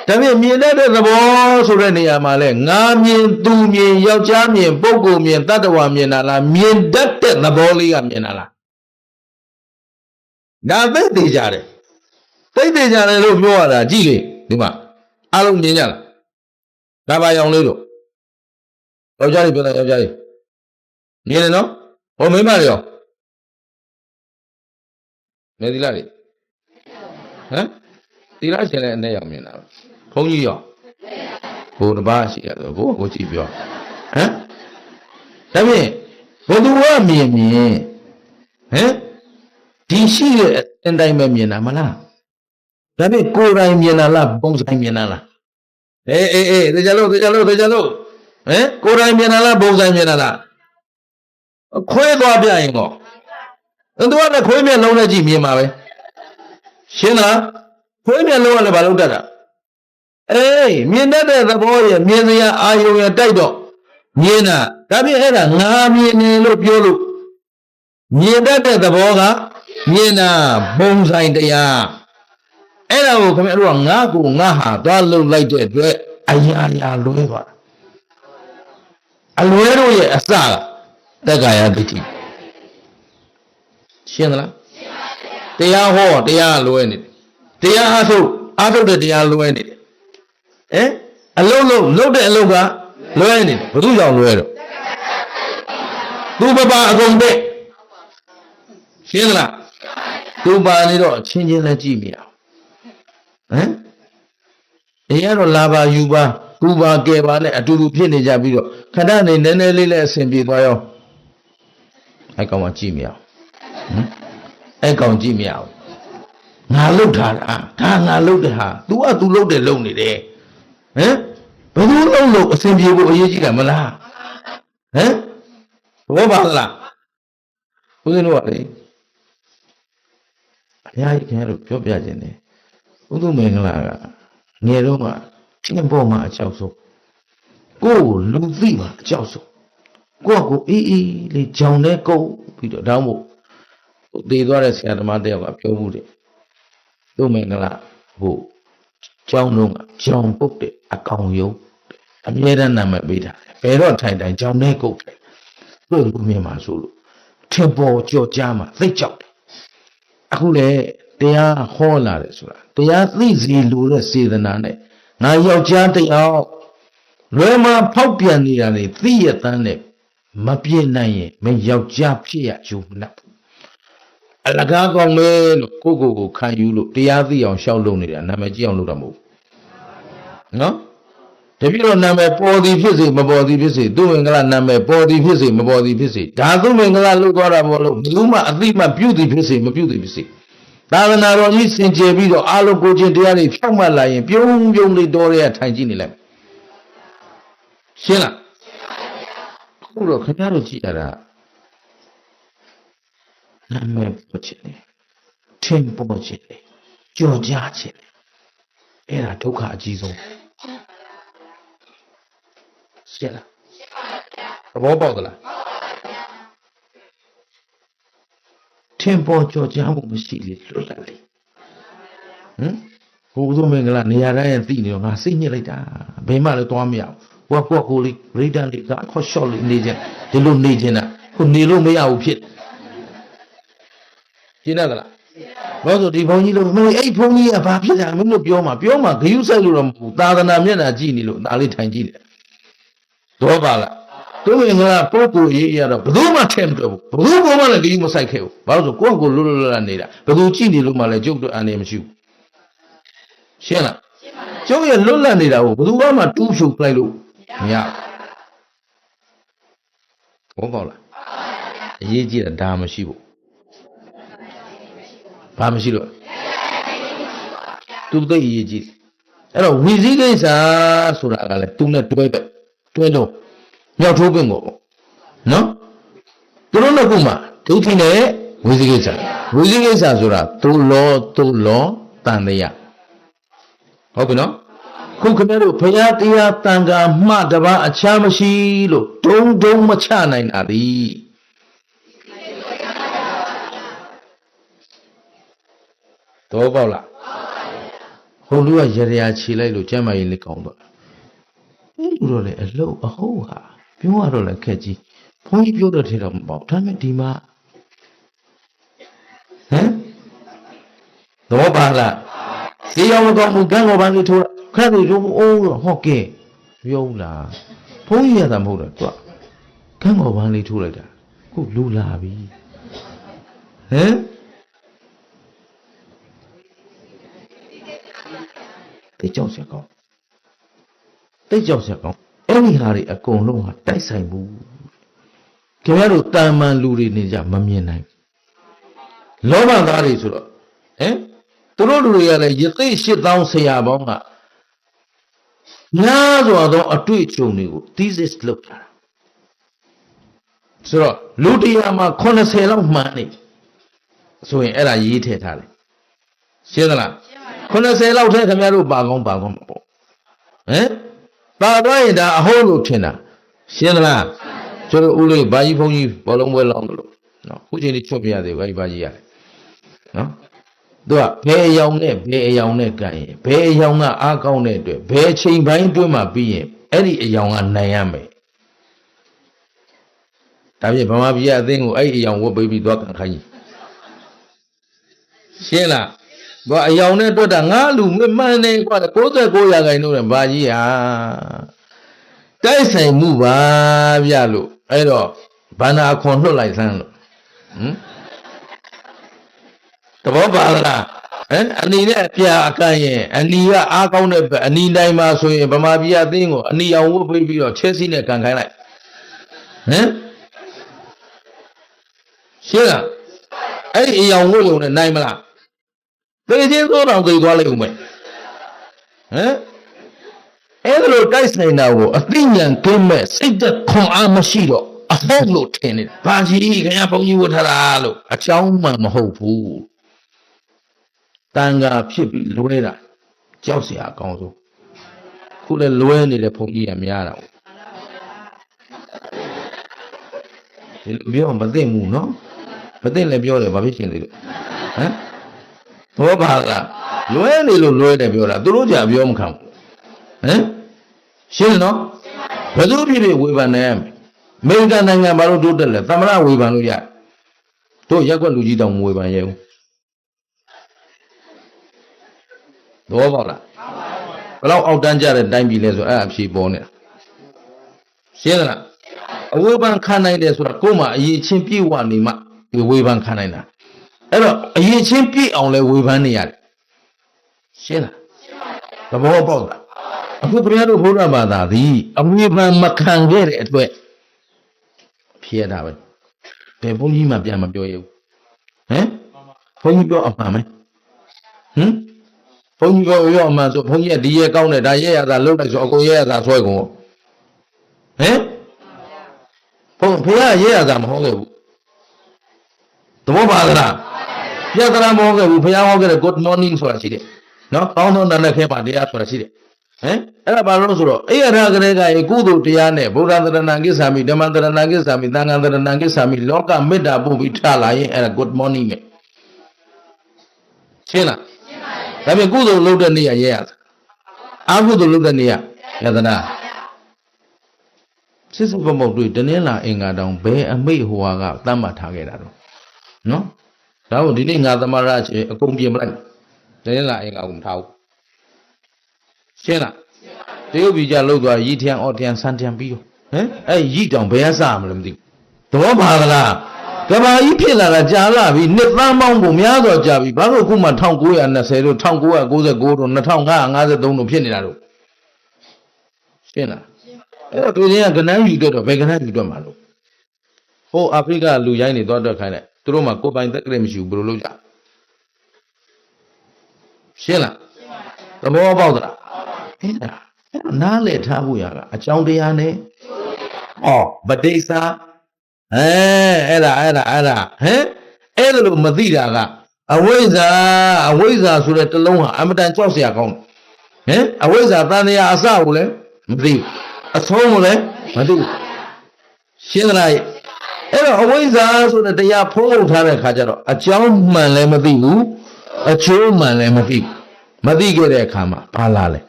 ဒါပေမဲ့မြင်တတ်တဲ့သဘောဆိုတဲ့နေရာမှာလဲငါမြင်သူမြင်ယောက်ျားမြင်ပုဂ္ဂိုလ်မြင်တတ္တဝါမြင်တာလားမြင်တတ်တဲ့သဘောလေးကမြင်တာလားဒါသိသေးကြတယ်လို့ပြောရတာကြည့်လေဒီမှာအားလုံးမြင်ကြလားဒါပါရောင်လေးတို့ယောက်ျားလေးပြောတာယောက်ျားလေးမြင်တယ်နော်ဟိုမိန်းမတွေရောမြင်သလားလေဟမ်သီလရှင်လည်းအနေရောက်မြင်တာဘုန်းကြီးရောဘိုးတစ်ပါးရှိရဆိုကိုကြည့်ပြောဟမ်ဒါဖြင့်ဘယ်သူကမြင်ဟမ်ဒီရှိတဲ့အတိုင်းပဲမြင်တာမလားဒါဖြင့်ကိုယ်တိုင်မြင်တာလားပုံစံမြင်တာလားအေးတရားလို့ဟမ်ကိုယ်တိုင်မြင်တာလားပုံစံမြင်တာလားခွဲသွားပြရင်ကောသူကလည်းခွဲမျက်လုံးနဲ့ကြည့်မြင်ပါပဲရှင်းလားခွဲမျက်လုံးကလည်းဘာလို့တတ်တာမြင်တတ်တဲ့သဘောရဲ့မြင်စရာအာယုံရဲ့တိုက်တော့မြင်တာဒါဖြင့်အဲ့ဒါငါမြင်နေလို့ပြောလို့မြင်တတ်တဲ့သဘောကမြင်တာပုံဆိုင်တရားအဲ့ဒါကိုခင်ဗျားတို့ကငါကိုငါဟာသွားလှုပ်လိုက်တဲ့အတွက်အရာလွဲသွားတာအလွဲတို့ရဲ့အစကတက္ကာယဒိဋ္ဌိရှင်းသလားတရားဟောတရားလွဲနေတယ်တရားအားထုတ်တဲ့တရားလွဲနေတယ် အလုံးလုံးတဲ့အလုံးကလွဲနေတယ်ဘယ်သူကြောင့်လွဲတော့သူပပအကုန်တဲ့ရှင်းလားသူပါနေတော့အချင်းချင်းလည်းကြည့်မရဟမ်အေးရတော့လာပါယူပါကူပါကဲပါနဲ့အတူတူဖြစ်နေကြပြီးတော့ခဏနေနည်းနည်းလေးလည်းအဆင်ပြေသွားရောအဲ့ကောင်မှကြည့်မရအဲ့ကောင်ကြည့်မရဘူးငါလှုပ်ထားတာဒါငါလှုပ်တဲ့ဟာ तू က तू လှုပ်တယ်လှုပ်နေတယ်ဟမ်ဘယ်သူလှုပ်လို့အဆင်ပြေဖို့အရေးကြီးတာမလားဟမ်ဘောပါလားဦးဇင်းတို့ကလေအများကြီးခင်ဗျားတို့ပြောပြခြင်းတယ်ဥဒုမင်္ဂလာကငယ်တော့မှတင်ပေါ်မှာအကြောက်ဆုံးကိုယ်လူသိမှာအကြောက်ဆုံးကိုယ့်ကိုအေးအေးလေးကြောင်တဲ့ကုတ်ပြီးတော့ဒါမှမဟုတ်တည်သွားတဲ့ဆရာသမားတယောက်ကပြောမှုတယ်ဥဒုမင်္ဂလာဟိုကြောင်လုံးကကြောင်ပုတ်တဲ့အကောင်ယုံအမြဲတမ်းနာမည်ပေးတာဘယ်တော့ထိုင်တိုင်ကြောင်တဲ့ကုတ်တယ်တို့လူမြင်မှာဆိုလို့ထင်ပေါ်ကြော်ကြားမှာသိကြောက်တယ်အခုလေတရားဟောလာတယ်ဆိုတာတရားသိစီလို့တဲ့စေတနာနဲ့ငါယောက်ျားတယောက်လွယ်မှာဖောက်ပြန်နေတာလေသိရတန်းနဲ့မပြည့်နိုင်ရင်မင်းယောက်ျားဖြစ်ရယူမနှက်ဘူးအလကားကောင်းမဲလို့ကိုခံယူလို့တရားသိအောင်ရှောက်လုပ်နေတာနာမည်ကြီးအောင်လုပ်တာမဟုတ်ဘူးနော်တပြည့်တော့နာမည်ပေါ်သည်ဖြစ်စေမပေါ်သည်ဖြစ်စေသူမင်္ဂလာနာမည်ပေါ်သည်ဖြစ်စေမပေါ်သည်ဖြစ်စေဒါသူမင်္ဂလာလုပ်သွားတာပေါ့လို့ဘယ်သူမှအသိမှပြုသည်ဖြစ်စေမပြုသည်ဖြစ်စေသာသနာတော်ကြီးစင်ကြယ်ပြီးတော့အာလုကိုချင်းတရားတွေဖြောက်မှတ်လာရင်ပြုံးလေးတော်ရဲထိုင်ကြည့်နေလိုက်ရှင်းလားအခုတော့ခင်ဗျားတို့ကြည့်ရတာနာမည်ပေါ်ခြင်းလေထင်ပေါ်ခြင်းလေကြော်ကြားခြင်းလေအဲ့ဒါဒုက္ခအကြီးဆုံးရှင်းလားသဘောပေါက်သလားထင်ပေါ်ကြော်ကြားမှုမရှိလေလွတ်လပ်လေဟိုဥဒုမင်္ဂလာနေရာတိုင်းသိနေတော့ငါစိတ်ညစ်လိုက်တာဘယ်မှလည်းသွားမရဘူးကိုလေးရိတ်တန်လေးကခေါ်ရှော့လေးနေခြင်းဒီလိုနေခြင်းတာကိုနေလို့မရဘူးဖြစ်ရှင်းရသလားဘာလို့ဒီဘုန်းကြီးလို့မင်းအဲ့ဘုန်းကြီးကဘာဖြစ်တာမင်းတို့ပြောမှာဂယုဆိုင်လို့တော့မဟုတ်သာသနာမျက်နှာကြည့်နေလို့ဒါလေးထိုင်ကြည့်တယ်တော့ပါလားသူမင်္ဂလာပုဂ္ဂိုလ်ရေးရတော့ဘယ်သူမှထဲမတွေ့ဘူးဘယ်သူမှလည်းဂယုမဆိုင်ခဲ့ဘူးဘာလို့ဆိုကိုယ့်ကိုလွတ်နေတာဘယ်သူကြည့်နေလို့မှလည်းကျုပ်တို့အနေမရှိဘူးရှင်းလားကျုပ်ရဲ့လွတ်လပ်နေတာကိုဘယ်သူမှတူးဖြုတ်လိုက်လို့မရဘူးဘောပေါက်လားအရေးကြီးတာဒါမရှိဘူးဘာမရှိလို့သူသိအရေးကြီးအဲ့တော့ဝီစည်းကိစ္စဆိုတာကလည်းသူနဲ့တွဲတော့မြောက်ထိုးပင်ကိုနော်သူတို့နှစ်ခုမှာဒုက္ခိနဲ့ဝီစည်းကိစ္စဆိုတာသူလောတန်တရားဟုတ်ပြီနော်ခုခင်ဗျားတို့ဘုရားတရားတန်ခါမှတပါအခြားမရှိလို့ဒုံမချနိုင်တာသည်တော့ပေါ့လားဟိုလူကရရချီလိုက်လို့ကျမ်းမာရေးလက်ကောင်းသွားအဲ့လိုတော့လေအဟုတ်ဟာပြောရတော့လည်းခက်ကြီးဘုန်းကြီးပြောတဲ့ထဲတော့မပေါ့ဒါပေမဲ့ဒီမှာတော့ပါလားဒီရောက်မကောင်းဘူးကံကောပန်းလေးထိုးခက်သူတို့အိုးတော့ဟော့ကဲပြောလားဘုန်းကြီးရတာမဟုတ်တော့သူကံကောပန်းလေးထိုးလိုက်တာခုလူလာပြီတိတ်ကြောက်စရာကောင်းအဲ့ဒီဟာတွေအကုန်လုံးဟာတိုက်ဆိုင်မှုခင်ဗျားတို့တာမန်လူတွေနေကြမမြင်နိုင်လောဘသားတွေဆိုတော့သူတို့လူတွေကလည်းယသိ8000ဆရာပေါင်းကများစွာသောအတွေ့အကြုံတွေကို thesis လုပ်တာဆိုတော့လူတရားမှာ80လောက်မှန်နေဆိုရင်အဲ့ဒါရေးထည့်ထားတယ်ရှင်းသလား80လောက်ထဲခင်ဗျားတို့ပါကောင်းမပေါ့ပါတော့ရင်ဒါအဟုတ်လို့ထင်တာရှင်းသလားကျွန်တော်ဦးလေးဘာကြီးဘုန်းကြီးဘောလုံးပွဲလောင်းတယ်လို့နော်ခုချိန်လေးချွတ်ပြရသေးဘူးအဲ့ဒီဘာကြီးရတယ်နော်သူကဘယ်အယောင်နဲ့ကန်ရင်ဘယ်အယောင်ကအားကောင်းတဲ့အတွက်ဘယ်ချိန်ပိုင်းတွင်းမှာပြီးရင်အဲ့ဒီအယောင်ကနိုင်ရမယ်ဒါဖြင့်ဗမာပြည်အသင်းကိုအဲ့ဒီအယောင်ဝတ်ပေးပြီးသွားကန်ခိုင်းကြီးရှင်းလား ဘာအယောင်နဲ့တွက်တာငါလူမှန်နေကွာ69ရာခိုင်နှုန်းနဲ့ဘာကြီးဟာတိုက်ဆိုင်မှုပါဗျလို့အဲ့တော့ဘာနာခွန်လွတ်လိုက်စမ်းလို့သဘောပါလားအနီနဲ့အပြာအကန့်ရဲ့အနီကအားကောင်းတဲ့အနီတိုင်းမှာဆိုရင်ဗမာပြည်အသင်းကိုအနီအောင်ဝတ်ပေးပြီးတော့ချက်စီနဲ့ကန်ခိုင်းလိုက်ရှင်းလားအဲ့ဒီအယောင်ဝတ်ုံနဲ့နိုင်မလားသေချင်းသောတော်သိသွားလိုက်ဦးမယ်အဲ့ဒါလိုတိုက်ဆိုင်တာကိုအသိဉာဏ်ကင်းမဲ့စိတ်သက်ခွန်အားမရှိတော့အဟုတ်လို့ထင်နေဘာကြီးခင်ဗျာဘုန်းကြီးဝတ်ထားတာလို့အချောင်းမှမဟုတ်ဘူးတန်ခါဖြစ်ပြီးလွဲတာကြောက်เสียအကောင်းဆုံးခုလည်းလွဲနေတဲ့ဘုန်းကြီးကများတာဒီပြောမသိဘူးနော်မသိလည်းပြောတယ်ဘာဖြစ်ရှင်လဲလို့ဘောပါလားလွဲနေလို့လွဲတယ်ပြောတာသူတို့ကြာပြောမခံဘူးရှင်းနော်ဘယ်သူဖြစ်ဖြစ်ဝေဖန်နိုင်ရမယ်အမေရိကန်နိုင်ငံဘာလို့တိုးတက်လဲသမ္မတဝေဖန်လို့ရတို့ရက်ွက်လူကြီးတောင်ဝေဖန်ရဲဘူးတော့ပေါ့လားဘယ်တော့အောက်တန်းကြတဲ့တိုင်းပြည်လဲဆိုအဲ့အဖြေပေါ်နေတာရှင်းလားအဝေဖန်ခံနိုင်တယ်ဆိုတာကိုယ်မှအရေးချင်းပြေဝနေမှဝေဖန်ခံနိုင်တာအဲ့တော့အရေးချင်းပြည့်အောင်လဲဝေဖန်နေရတယ်ရှင်းလားသဘောပေါက်လားအခုဘုရားတို့ဘုရားဘာသာသည်အဝေဖန်မခံခဲ့တဲ့အတွက်ဖြစ်ရတာပဲဘယ်ဘုန်းကြီးမှပြန်မပြောရဘူးဘုန်းကြီးပြောအမှန်ပဲဘုန်းကြီးပြောအမှန်ဆိုဘုန်းကြီးကဒီရဲကောင်းတယ်ဒါရဲရတာလုံးလိုက်ဆိုအကုန်ရဲရတာဆွဲကုန်ဘုရားရဲရတာမဟုတ်ခဲ့ဘူးသဘောပါလားပြဿနာမဟုတ်ခဲ့ဘူးဘုရားဟောခဲ့တဲ့ good morning ဆိုတာရှိတယ်နော်ကောင်းသောနာနဲ့ခဲပါတရားဆိုတာရှိတယ်အဲ့ဒါဘာလို့ဆိုတော့အဲ့ရကလေးကကုသိုလ်တရားနဲ့ဗုဒ္ဓသရဏံကိစ္ဆာမိဓမ္မသရဏံကိစ္ဆာမိသံဃာသရဏံကိစ္ဆာမိလောကမေတ္တာပို့ပြီးထားလာရင်အဲ့ဒါ good morning ပဲရှင်းလားဒါပေမဲ့ကုသိုလ်လုပ်တဲ့နေ့ရရဲရအကုသိုလ်လုပ်တဲ့နေ့ရယတနာစစ်စစ်ပမုတ်တွေ့တနင်္လာအင်္ဂါတောင်ဘယ်အမိတ်ဟိုဟာကသတ်မှတ်ထားခဲ့တာတော့နော်ဒါကိုဒီနေ့ငါသမရချေအကုန်ပြင်မလိုက်တနင်္လာအင်္ဂါကိုမထားဘူးရှင်းလားတရုတ်ပြည်ကြလောက်သွားရီထျံအော်ထျံဆန်ထျံပြီးတော့အဲ့ရီတောင်ဘယ်ကစမလဲမသိဘူးသဘောပါကလားကဘာကြီးဖြစ်လာတာကြာလာပြီနှစ်သန်းပေါင်းကိုများတော့ကြာပြီဘာလို့အခုမှ1920တို့1999တို့2553တို့ဖြစ်နေတာတို့ရှင်းလားအဲ့တော့သူချင်းကကနန်းယူတော့ဘယ်ကနန်းယူတော့မှာလို့ဟိုအာဖရိကလူရိုင်းနေသွားတော့ခိုင်းလိုက်သူတို့မှကိုယ်ပိုင်သက်ကြဲမရှိဘူးဘယ်လိုလုပ်ကြရှင်းလားသဘောပေါက်သလားအဲ့ဒါနားလေထားဖို့ရကအကြောင်းတရားနဲ့ဗတိစ္ဆာအဲ့ဒါအဲ့ဒါလို့မသိတာကအဝိဇ္ဇာဆိုတဲ့တလုံးဟာအမတန်ကြောက်စရာကောင်းတယ်အဝိဇ္ဇာတန်တရားအစကိုလည်းမသိဘူးအဆုံးကိုလည်းမသိဘူးရှင်းသလားအဲ့တော့အဝိဇ္ဇာဆိုတဲ့တရားဖုံးထုတ်ထားတဲ့ခါကျတော့အကြောင်းမှန်လည်းမသိဘူးအကျိုးမှန်လည်းမသိဘူးမသိခဲ့တဲ့အခါမှာဘာလာလဲ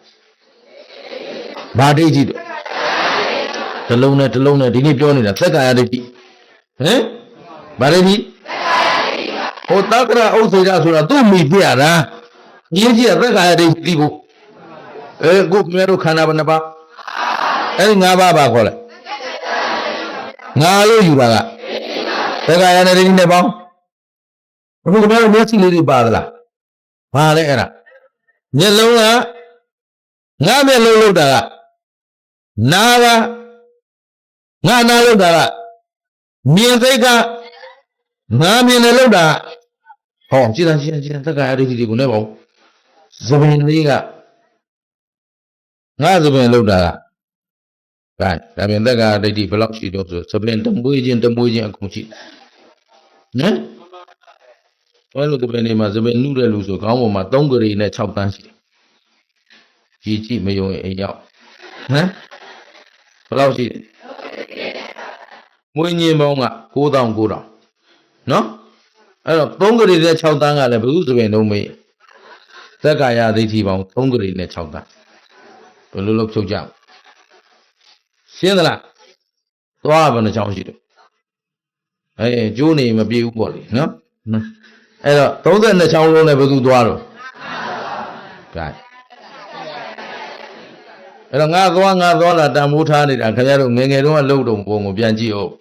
ဘာဒိဋ္ဌိတော့တလုံးနဲ့ဒီနေ့ပြောနေတာသက္ကာယဒိဋ္ဌိဘာဒိဋ္ဌိဟိုတက္ကရာဥစ္စေတာဆိုတာသူ့မိပြတာရင်းကြီးကသက္ကာယဒိဋ္ဌိသိဖို့အခုခင်ဗျားတို့ခန္ဓာဘယ်နှပါအဲ့ဒီ၅ပါးပါခေါ်လိုက်ငါလို့ယူတာကသက္ကာယဒိဋ္ဌိနဲ့ပေါင်းအခုခင်ဗျားတို့မျက်စိလေးတွေပါသလားဘာလဲအဲ့ဒါမျက်လုံးကငါမျက်လုံးလောက်တာကနာကငါနာလောက်တာကမြင်စိတ်ကငါမြင်တယ်လောက်တာဟောကြည်သက္ကာယဒိဋ္ဌိတွေကိုနဲ့ပေါ့သဘင်လေးကငါသဘင်လောက်တာကဒါပြန်သက္ကာယဒိဋ္ဌိဘယ်လောက်ရှိတော့ဆိုသဘင်တမွေးချင်းအကုန်ရှိနော်ဘယ်လိုသဘင်နေမှာသဘင်နှုတဲ့လူဆိုခေါင်းပေါ်မှာ3ကလေးနဲ့6တန်းရှိတယ်ကြည့်မယုံရင်အိမ်ရောက်ဘယ်လောက်ရှိတယ်မွေးညင်းပေါင်းက9000နော်အဲ့တော့3ကလေးနဲ့6တန်းကလည်းဘုသူသဘင်လုံးမေးသက္ကာယဒိဋ္ဌိပေါင်း3ကလေးနဲ့6တန်းဘယ်လိုလုပ်ဖြုတ်ကြရှင်းသလားသွားဘယ်နှချောင်းရှိတယ်ကျိုးနေမပြေဘူးပေါ့လေနော်အဲ့တော့32ချောင်းလုံးနဲ့ဘယ်သူသွားတော့ ကဲအဲ့တော့ငါသွားလာတန်မိုးထားနေတာခင်ဗျားတို့ငယ်ငယ်တုန်းကလှုပ်တုံပုံကိုပြန်ကြည့်အောင်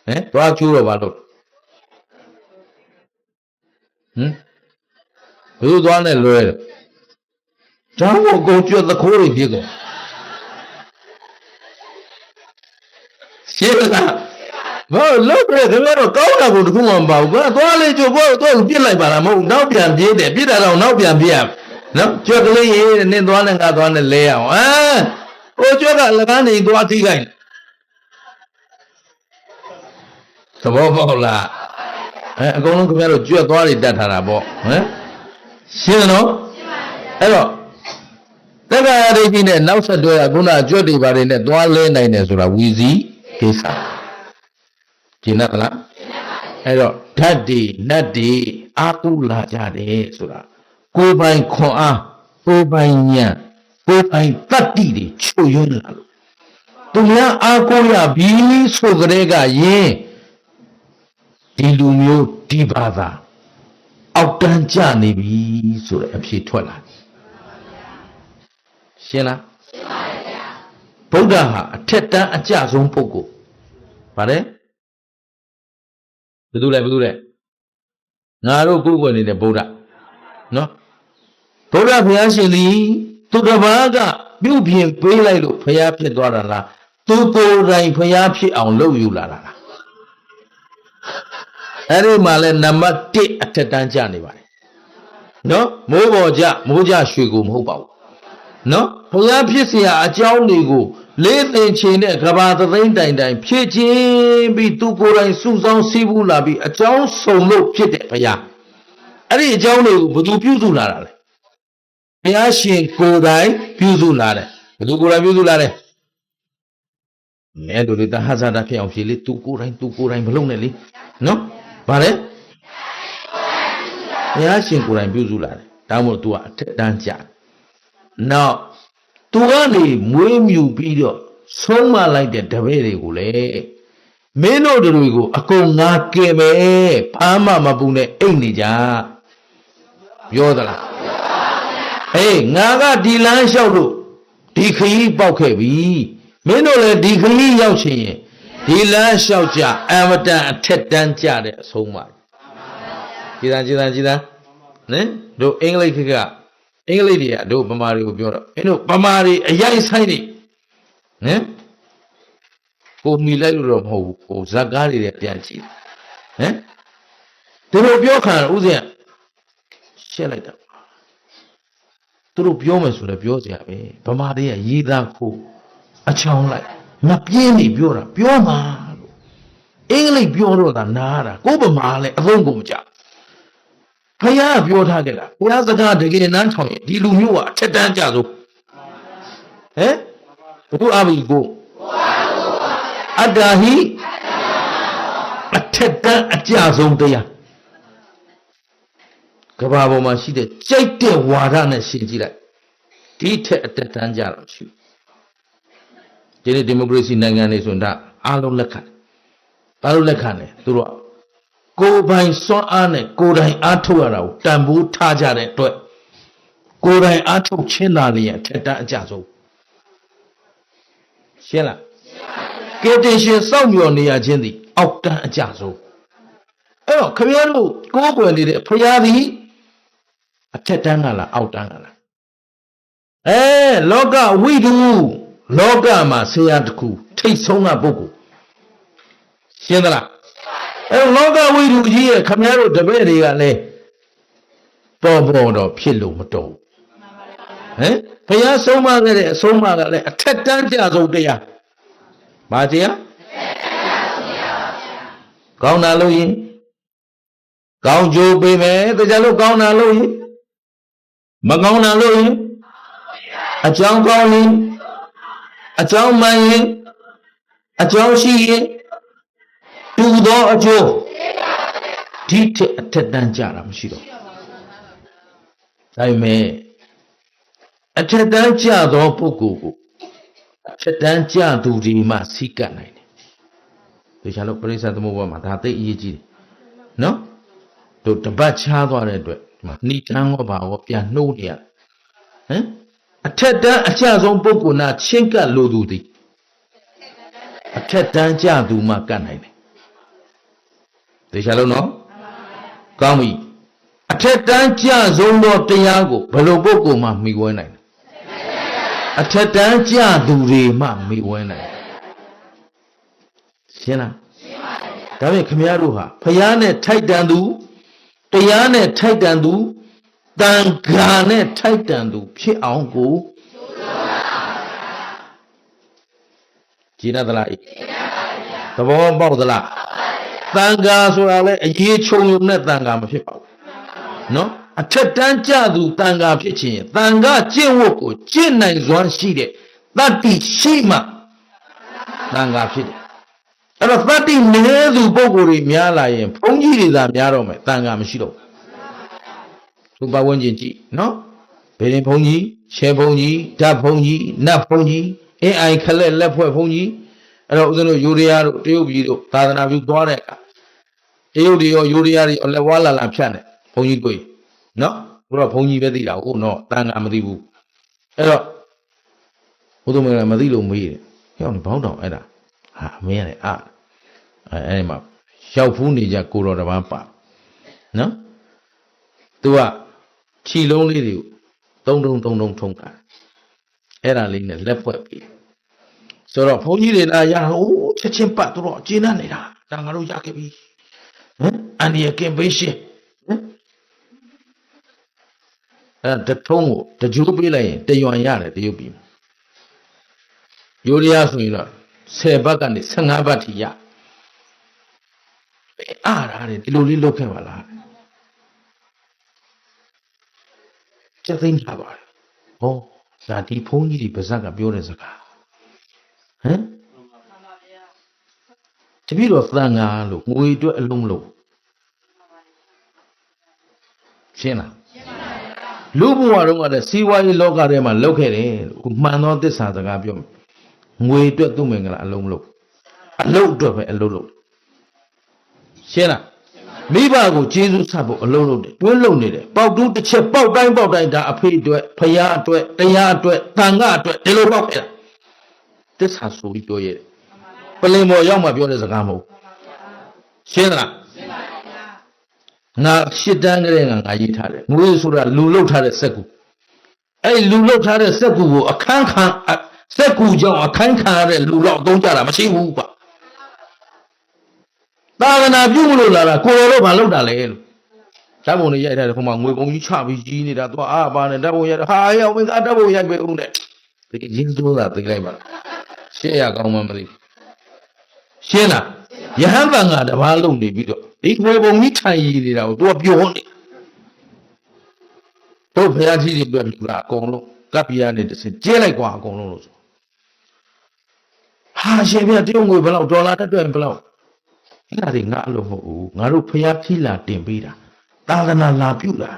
ဟမ်သွားကျိုးတော့ဘာလို့ဘယ်လိုသွားနဲ့လွဲတယ်ကျောင်းကိုကုန်ကျွတ်သခိုးတွေဖြစ်ကုန်ရှင်းလားဘာလို့လဲခင်ဗျားတို့ကောင်းတာကိုတခုမှမပါဘူးကွာသွားလေကျိုးဘောသွားပြစ်လိုက်ပါလားမဟုတ်နောက်ပြန်ပြေးတယ်ပြစ်တာတော့နောက်ပြန်ပြေးရနော်ကျွတ်ကလေးရေးနင်းသွားနဲ့ငါသွားနဲ့လဲအောင်ဟိုကျွတ်ကလကားနေသွားထိခိုက်သဘောပေါက်လားအကုန်လုံးခင်ဗျားတို့ကျွတ်သွားတွေတတ်ထားတာပေါ့ဟမ်ရှင်းနော်အဲ့တော့တက္ကရာဒိဋ္ဌိနဲ့နောက်ဆက်တွဲကခုနကျွတ်တွေဘာတွေနဲ့သွားလဲနိုင်တယ်ဆိုတာဝီစီကိစ္စကျင်တ်လားအဲ့တော့ဓာတ်တွေနတ်တွေအာကုလာကြတယ်ဆိုတာကိုယ်ပိုင်ခွန်အားကိုယ်ပိုင်ဉာဏ်ကိုယ်ပိုင်တတ္တိတွေချွတ်ယွန်းလာလို့သူများအာကိုရပြီဆိုကြတဲ့ကယင်ဒီလူမျိုးဒီဘာသာအောက်တန်းကျနေပြီဆိုတဲ့အဖြေထွက်လာရှင်းလားရှင်းပါဗျာဗုဒ္ဓဟာအထက်တန်းအကျဆုံးပုဂ္ဂိုလ်ဗါတယ်ဘယ်သူလဲငါတို့ကိုယ်ကိုယ်နေတဲ့ဗုဒ္ဓနော်ဗုဒ္ဓဘုရားရှင်သည်သူတစ်ပါးကပြုပြင်ပေးလိုက်လို့ဘုရားဖြစ်သွားတာလားသူကိုယ်တိုင်ဘုရားဖြစ်အောင်လုပ်ယူလာတာလားအဲ့ဒီမှာလဲနံပါတ်1အထက်တန်းကျနေပါတယ်နော်မိုးပေါ်ကြမိုးကြရွှေကိုမဟုတ်ပါဘူးနော်ဘုရားဖြစ်เสียအကြောင်းတွေကိုလေးသင်ချင်တဲ့ကဘာသသိန်းတိုင်ဖြည့်ခြင်းပြီးသူကိုယ်တိုင်စုဆောင်းစည်းပူးလာပြီးအကြောင်းစုံလို့ဖြစ်တဲ့ဘုရားအဲ့ဒီအကြောင်းတွေကိုဘယ်သူပြုစုလာတာလဲဘုရားရှင်ကိုယ်တိုင်ပြုစုလာတယ်ဘယ်သူကိုယ်တိုင်ပြုစုလာတယ်မဲတို့လေတဟဇာတာဖြစ်အောင်ဖြည့်လေသူကိုယ်တိုင်မလုပ်နဲ့လေနော်ဗါလဲဘုရားရှင်ကိုယ်တိုင်ပြုစုလာတယ်ဒါမှမဟုတ် तू အထက်တန်းကျနောက် तू ကနေမွေးမြူပြီးတော့ဆုံးမလိုက်တဲ့တပည့်တွေကိုလေမင်းတို့တွေကိုအကုန်ငါကယ်မယ်ဘာမှမပူနဲ့အိတ်နေကြပြောသလားဟေးငါကဒီလမ်းလျှောက်လို့ဒီခရီးပေါက်ခဲ့ပြီမင်းတို့လည်းဒီခရီးရောက်ချင်ရင်ဒီလမ်းလျှောက်ကြအမတန်အထက်တန်းကြတဲ့အဆုံးပါကြည်သားနဲတို့အင်္ဂလိပ်ကအင်္ဂလိပ်တွေကတို့ဗမာတွေကိုပြောတော့မင်းတို့ဗမာတွေအရိုက်ဆိုင်နေဟမ်ကိုမီလိုက်လို့တော့မဟုတ်ဘူးဟိုဇက်ကားတွေပြန်ကြည့်ဟမ်ဒီလိုပြောခံဥစဉ်ရှက်လိုက်တာသူတို့ပြောမယ်ဆိုလည်းပြောကြရပဲဗမာတွေကရေးသားခိုးအချောင်းလိုက်မပြင်းနေပြောတာပြောမှာလို့အင်္ဂလိပ်ပြောတော့တာနားတာကိုဗမာလည်းအလုံးကုန်မကြဘုရားပြောထားကြလားဘုရားစကားတကယ်နန်းထောင်ရင်ဒီလူမျိုးကအထက်တန်းကြဆုံးဟမ်ဘုရားအဘိကိုအတ္တဟိအထက်တန်းအကြဆုံးတရားကဘာပေါ်မှာရှိတဲ့ကြိုက်တဲ့ဝါဒနဲ့ရှင်းကြည့်လိုက်ဒီထက်အတက်တန်းကြတော့ရှိဒီနေ့ဒီမိုကရေစီနိုင်ငံတွေဆိုရင်ဒါအားလုံးလက်ခံတယ်သူတို့ကိုယ်ပိုင်စွမ်းအားနဲ့ကိုယ်တိုင်အားထုတ်ရတာကိုတန်ဖိုးထားကြတဲ့အတွက်ကိုယ်တိုင်အားထုတ်ချင်းသာလျက်ထက်တန်းအကြဆုံးရှင်းလားကယ်တင်ရှင်စောင့်မျှော်နေရခြင်းသည်အောက်တန်းအကြဆုံးအဲ့တော့ခင်ဗျားတို့ကိုယ်ကွယ်နေတဲ့ဖရာသည်အထက်တန်းကလားအောက်တန်းကလားလောကဝိတုလောကမှာဆရာတစ်ခုထိတ်ဆုံးကပုဂ္ဂိုလ်ရှင်းသလားလောကဝိတုကြီးရဲ့ခင်ဗျားတို့တပည့်တွေကလည်းပေါ်တော့ဖြစ်လို့မတော်ဘူးဘုရားဆုံးမခဲ့တဲ့အဆုံးအမကလည်းအထက်တန်းကြဆုံးတရားဘာတရားကောင်းတာလို့ရင်ကောင်းကျိုးပေးမယ်တရားလို့ကောင်းတာလို့ရင်မကောင်းတာလို့ရင်အကြောင်းကောင်းရင်အကြောင်းမှန်ရင်အကြောင်းရှိရင်တူသောအကျိုးဒီထက်အထက်တန်းကြတာမရှိတော့ဒါပေမဲ့အထက်တန်းကြသောပုဂ္ဂိုလ်ကိုအထက်တန်းကြသူဒီမှစီးကပ်နိုင်တယ်ဒီချာလို့ပရိစ္ဆေသမုပ္ပါမှာဒါသိအရေးကြီးတယ်နော်တို့တပတ်ချားသွားတဲ့အတွက်ဒီမှာနှိတန်းရောပါရောပြန်နှိုးနေရတယ် အထက်တန်းအကျဆုံးပုဂ္ဂိုလ်နာချင်းကပ်လို့သူသည်အထက်တန်းကြသူမှကတ်နိုင်တယ်တေချာလို့နော်ကောင်းပြီအထက်တန်းကြဆုံးသောတရားကိုဘယ်လိုပုဂ္ဂိုလ်မှမိဝဲနိုင်အထက်တန်းကြသူတွေမှမိဝဲနိုင်ရှင်းလားဒါဖြင့်ခမည်းတော်ဟာဖျားနဲ့ထိုက်တန်သူတရားနဲ့ထိုက်တန်သူတန်ခါနဲ့ထိုက်တန်သူဖြစ်အောင်ကိုကြည်ရသလားသဘောပေါက်သလားတန်ခါဆိုတာလေအရေးချုံုံနဲ့တန်ခါမဖြစ်ပါဘူးနော်အထက်တန်းကြသူတန်ခါဖြစ်ခြင်းတန်ခါကျင့်ဝတ်ကိုကျင့်နိုင်စွမ်းရှိတဲ့တတ္တိရှိမှတန်ခါဖြစ်တယ်အဲ့တော့တတ္တိနည်းသူပုဂ္ဂိုလ်တွေများလာရင်ဘုန်းကြီးတွေသာများတော့မယ်တန်ခါမရှိတော့သူပတ်ဝန်းကျင်ကြည့်နော်ဘယ်ရင်ဘုန်းကြီးရှဲဘုန်းကြီးဓာတ်ဘုန်းကြီးနတ်ဘုန်းကြီးအင်းအိုင်ခလက်လက်ဖွဲ့ဘုန်းကြီးအဲ့တော့ဦးဇင်းတို့ယူရီးယားတို့တရုတ်ပြည်တို့သာသနာပြုသွားတဲ့အခါတရုတ်တွေရောယူရီးယားတွေလက်ဝါးလာဖြတ်နေဘုန်းကြီးတွေ့နော်ဘုရားဘုန်းကြီးပဲသိတာဟုတ်နော်တန်ခါမသိဘူးအဲ့တော့ဘုသူမကမသိလို့မေးတယ်ဟဲ့ဘောင်းတောင်အဲ့ဒါဟာမင်းရတယ်အဲ့ဒီမှာရောက်ဖူးနေကြကိုတော်တပန်းပါနော်သူကခြီလုံးလေးတွေကိုတုံထုံတာအဲ့ဒါလေးနဲ့လက်ဖွဲ့ပြီးဆိုတော့ဘုန်းကြီးတွေလာရဟိုးချက်ချင်းပတ်သူတော့ကျင်းနေတာဒါငါတို့ရခဲ့ပြီအန်ဒီယကင်ဘေးရှင်းအဲ့တထုံးကိုတကြိုးပေးလိုက်ရင်တရွံရတယ်တရုတ်ပြည်ယူရီးယားဆိုရင်တော့10ဘတ်ကနေ15ဘတ်ထိရအားရတယ်ဒီလိုလေးလုပ်ခဲ့ပါလားကျသိမ်းလာပါတယ်ဟောဒါဒီဘုန်းကြီးတွေပါဇက်ကပြောတဲ့စကားတပည့်တော်သံဃာလို့ငွေအတွက်အလုံးလို့ရှင်းလားလူဘဝတုန်းကလည်းစီးပွားရေးလောကထဲမှာလောက်ခဲ့တယ်လို့မှန်သောသစ္စာစကားပြောမယ်ငွေအတွက်သူ့မင်္ဂလာအလုံးလို့အလုံးအတွက်ပဲအလုံးလို့ရှင်းလားမိဘကိုကျေးဇူးဆက်ဖို့အလုံးလို့တယ်တွင်းလုံနေတယ်ပေါက်တူးတစ်ချက်ပေါက်တိုင်းဒါအဖေအတွက်ဖရာအတွက်တရားအတွက်တန်ခါအတွက်ဒီလိုပေါက်ခဲ့တာသစ္စာဆိုပြီးပြောရတယ်ပလင်ပေါ်ရောက်မှပြောတဲ့စကားမဟုတ်ရှင်းလားငါရှစ်တန်းကလေးငါရေးထားတယ်ငွေဆိုတာလူလုတ်ထားတဲ့စက်ကူအဲ့လူလုတ်ထားတဲ့စက်ကူကိုအခန်းခံစက်ကူကြောင့်အခန်းခံရတဲ့လူလောက်သုံးကြတာမရှိဘူးကွာသာသနာပြုလို့လာတာကိုယ်တော်ဘာလုပ်တာလဲလို့ဓာတ်ပုံတွေရိုက်ထားတယ်ခမငွေပုံကြီးချပြီးကြီးနေတာသွားအားပါနဲ့ဓာတ်ပုံရိုက်ဟာရောက်မင်းသားဓာတ်ပုံရိုက်ပဲဦးနဲ့ဒီရင်းစိုးတာသိလိုက်ပါလားရှေ့ရကောင်းမှမသိရှင်းလားယဟန်တန်ကတဘာလုံးနေပြီးတော့ဒီငွေပုံကြီးထိုင်ရည်နေတာကိုသူကပြောနေတို့ဘုရားကြီးတွေတွေ့ပြီလားအကုန်လုံးကပ်ပြားနေတစ်စင်ကျဲလိုက်ကွာအကုန်လုံးလို့ဆိုဟာရှင်ပြတရုတ်ငွေဘယ်လောက်ဒေါ်လာတက်တွေ့ဘယ်လောက်အဲ့ဒါတွေငါအလို့မဟုတ်ဘူးငါတို့ဘုရားကြီးလာတင်ပေးတာသာသနာလာပြုတာ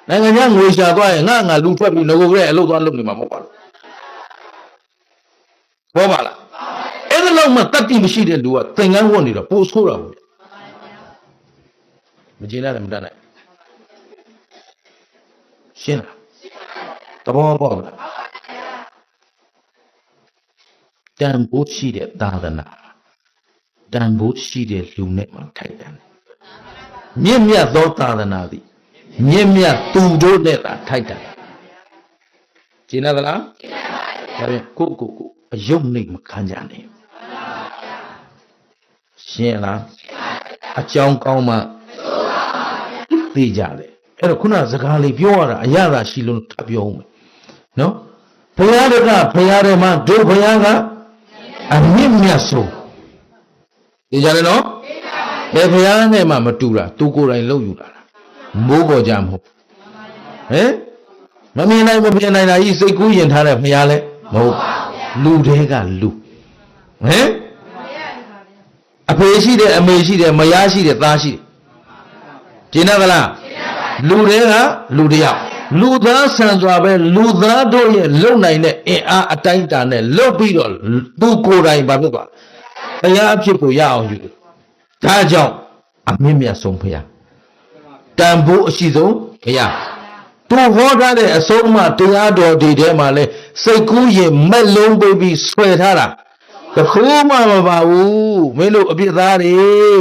နိုင်ငံခြားငွေရှာသွားရင်ငါလူထွက်ပြီးငကိုကလေးအလုပ်သွားလုပ်နေမှာမဟုတ်ပါဘူးဘောပါလားအဲ့ဒါလောက်မှတတ်တိမရှိတဲ့လူကသင်္ကန်းဝတ်နေတော့ပိုဆိုးတာဘူးမကျေနပ်တယ်မတတ်နိုင်ရှင်းလားသဘောပေါက်လားတန်ဖိုးရှိတဲ့သာသနာတန်ဖိုးရှိတဲ့လူနဲ့မှထိုက်တယ်မြင့်မြတ်သောသာသနာသည်မြင့်မြတ်သူတို့နဲ့သာထိုက်တယ်ကျေနပ်သလားကျေနပ်ပါဘူးဒါဖြင့်ကိုအယုတ်နှိတ်မခံကြနဲ့ရှင်းလားအကြောင်းကောင်းမှသိကြတယ်အဲ့တော့ခုနစကားလေးပြောရတာအရသာရှိလို့ထပ်ပြောဦးမယ်နော်ဘုရားတကဘုရားထဲမှာဒုဘုရားကအမြင့်မြတ်ဆုံးသိကြတယ်နော်ဘယ်ဘုရားနဲ့မှမတူတာသူကိုယ်တိုင်လုပ်ယူလာတာမိုးပေါ်ကြမဟုတ်မမြင်နိုင်မမြင်နိုင်တာကြီးစိတ်ကူးရင်ထားတဲ့ဘုရားလဲမဟုတ်လူတွေကလူအဖေရှိတယ်အမေရှိတယ်မယားရှိတယ်သားရှိတယ်ကျင်တယ်လားလူတွေကလူတယောက်လူသားဆန်စွာပဲလူသားတို့ရဲ့လုံနိုင်တဲ့အင်အားအတိုင်းတာနဲ့လွတ်ပြီးတော့သူကိုယ်တိုင်ဘာဖြစ်သွားတရားအဖြစ်ကိုရအောင်ယူဒါကြောင့်အမြင့်မြတ်ဆုံးဘုရားတန်ဖိုးအရှိဆုံးဘုရား သူဟောထားတဲ့အဆုံးအမတရားတော်ဒီထဲမှာလဲစိတ်ကူးရင်မက်လုံးပိတ်ပြီးဆွဲထားတာတခုမှမပါဘူးမင်းတို့အပြစ်သားတွေ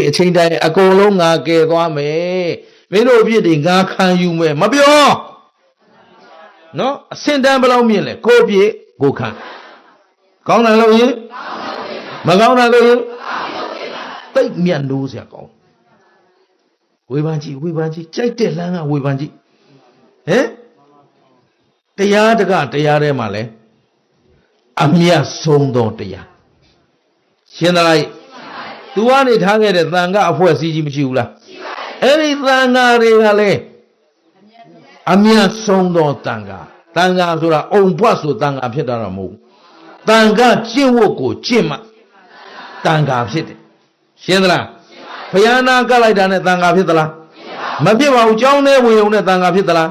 အချိန်တိုင်းအကုန်လုံးငါကယ်သွားမယ်မင်းတို့အပြစ်တွေငါခံယူမယ်မပြောနော်အစင်တန်းဘယ်လောက်မြင့်လဲကိုပြည့်ကိုခံကောင်းတယ်လို့ရင်မကောင်းတယ်လို့ရင်တိတ်မြတ်လို့ဆရာကောင်းဝေဖန်ကြည့်ကြိုက်တဲ့လမ်းကဝေဖန်ကြည့်ဟင်တရားတကတရားထဲမှာလဲအမြတ်ဆုံးသောတရားရှင်းသလားသူကနေထားခဲ့တဲ့သံဃာအဖွဲ့အစည်းကြီးမရှိဘူးလားအဲ့ဒီသံဃာတွေကလည်းအမြတ်ဆုံးသောသံဃာဆိုတာအုံဘွတ်ဆိုသံဃာဖြစ်တာတော့မဟုတ်ဘူးသံဃာကျင့်ဝတ်ကိုကျင့်မှသံဃာဖြစ်တယ်ရှင်းသလားဘုရားနာကလိုက်တာနဲ့သံဃာဖြစ်သလားမဖြစ်ပါဘူးကျောင်းထဲဝင်ုံနဲ့သံဃာဖြစ်သလား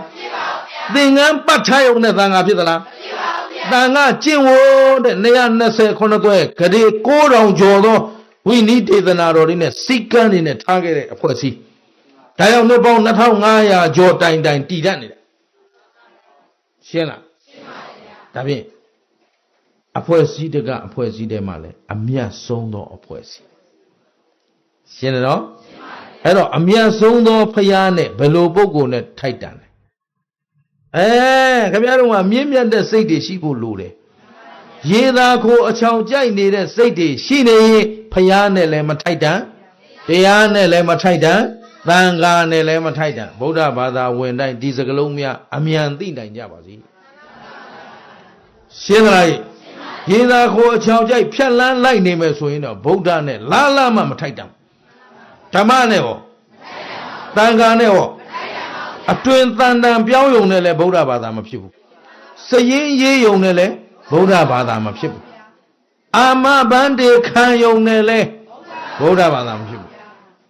သင်္ကန်းပတ်ထားုံနဲ့သံဃာဖြစ်သလားသံဃာကျင့်ဝတ်တဲ့229သွဲဂရေ9000ကျော်သောဝိနည်းဒေသနာတော်တွေနဲ့စိတ်ကန်းတွေနဲ့ထားခဲ့တဲ့အဖွဲ့အစည်းဒါကြောင့်နှစ်ပေါင်း2500ကျော်တိုင်တည်တတ်နေတာရှင်းလားဒါဖြင့်အဖွဲ့အစည်းတကအဖွဲ့အစည်းထဲမှာလဲအမြတ်ဆုံးသောအဖွဲ့အစည်းရှင်းတယ်နော်အဲ့တော့အမြတ်ဆုံးသောဖရားနဲ့ဘယ်လိုပုဂ္ဂိုလ်နဲ့ထိုက်တန်လဲခင်ဗျားတို့ကမြင့်မြတ်တဲ့စိတ်တွေရှိဖို့လိုတယ်ရေသာခိုအချောင်ကြိုက်နေတဲ့စိတ်တွေရှိနေရင်ဖရားနဲ့လည်းမထိုက်တန်တရားနဲ့လည်းမထိုက်တန်သံဃာနဲ့လည်းမထိုက်တန်ဗုဒ္ဓဘာသာဝင်တိုင်းဒီစကလုံးများအမြန်သိနိုင်ကြပါစေရှင်းသလားရေသာခိုအချောင်ကြိုက်ဖြတ်လန်းလိုက်နေမယ်ဆိုရင်တော့ဗုဒ္ဓနဲ့လာမှမထိုက်တန်ဓမ္မနဲ့ဟောသံဃာနဲ့ဟောအတွင်တန်တန်ပြောင်းယုံနဲ့လည်းဗုဒ္ဓဘာသာမဖြစ်ဘူးစရင်ရေးယုံနဲ့လည်းဗုဒ္ဓဘာသာမဖြစ်ဘူးအာမဘန္တေခံယုံနဲ့လည်းဗုဒ္ဓဘာသာမဖြစ်ဘူး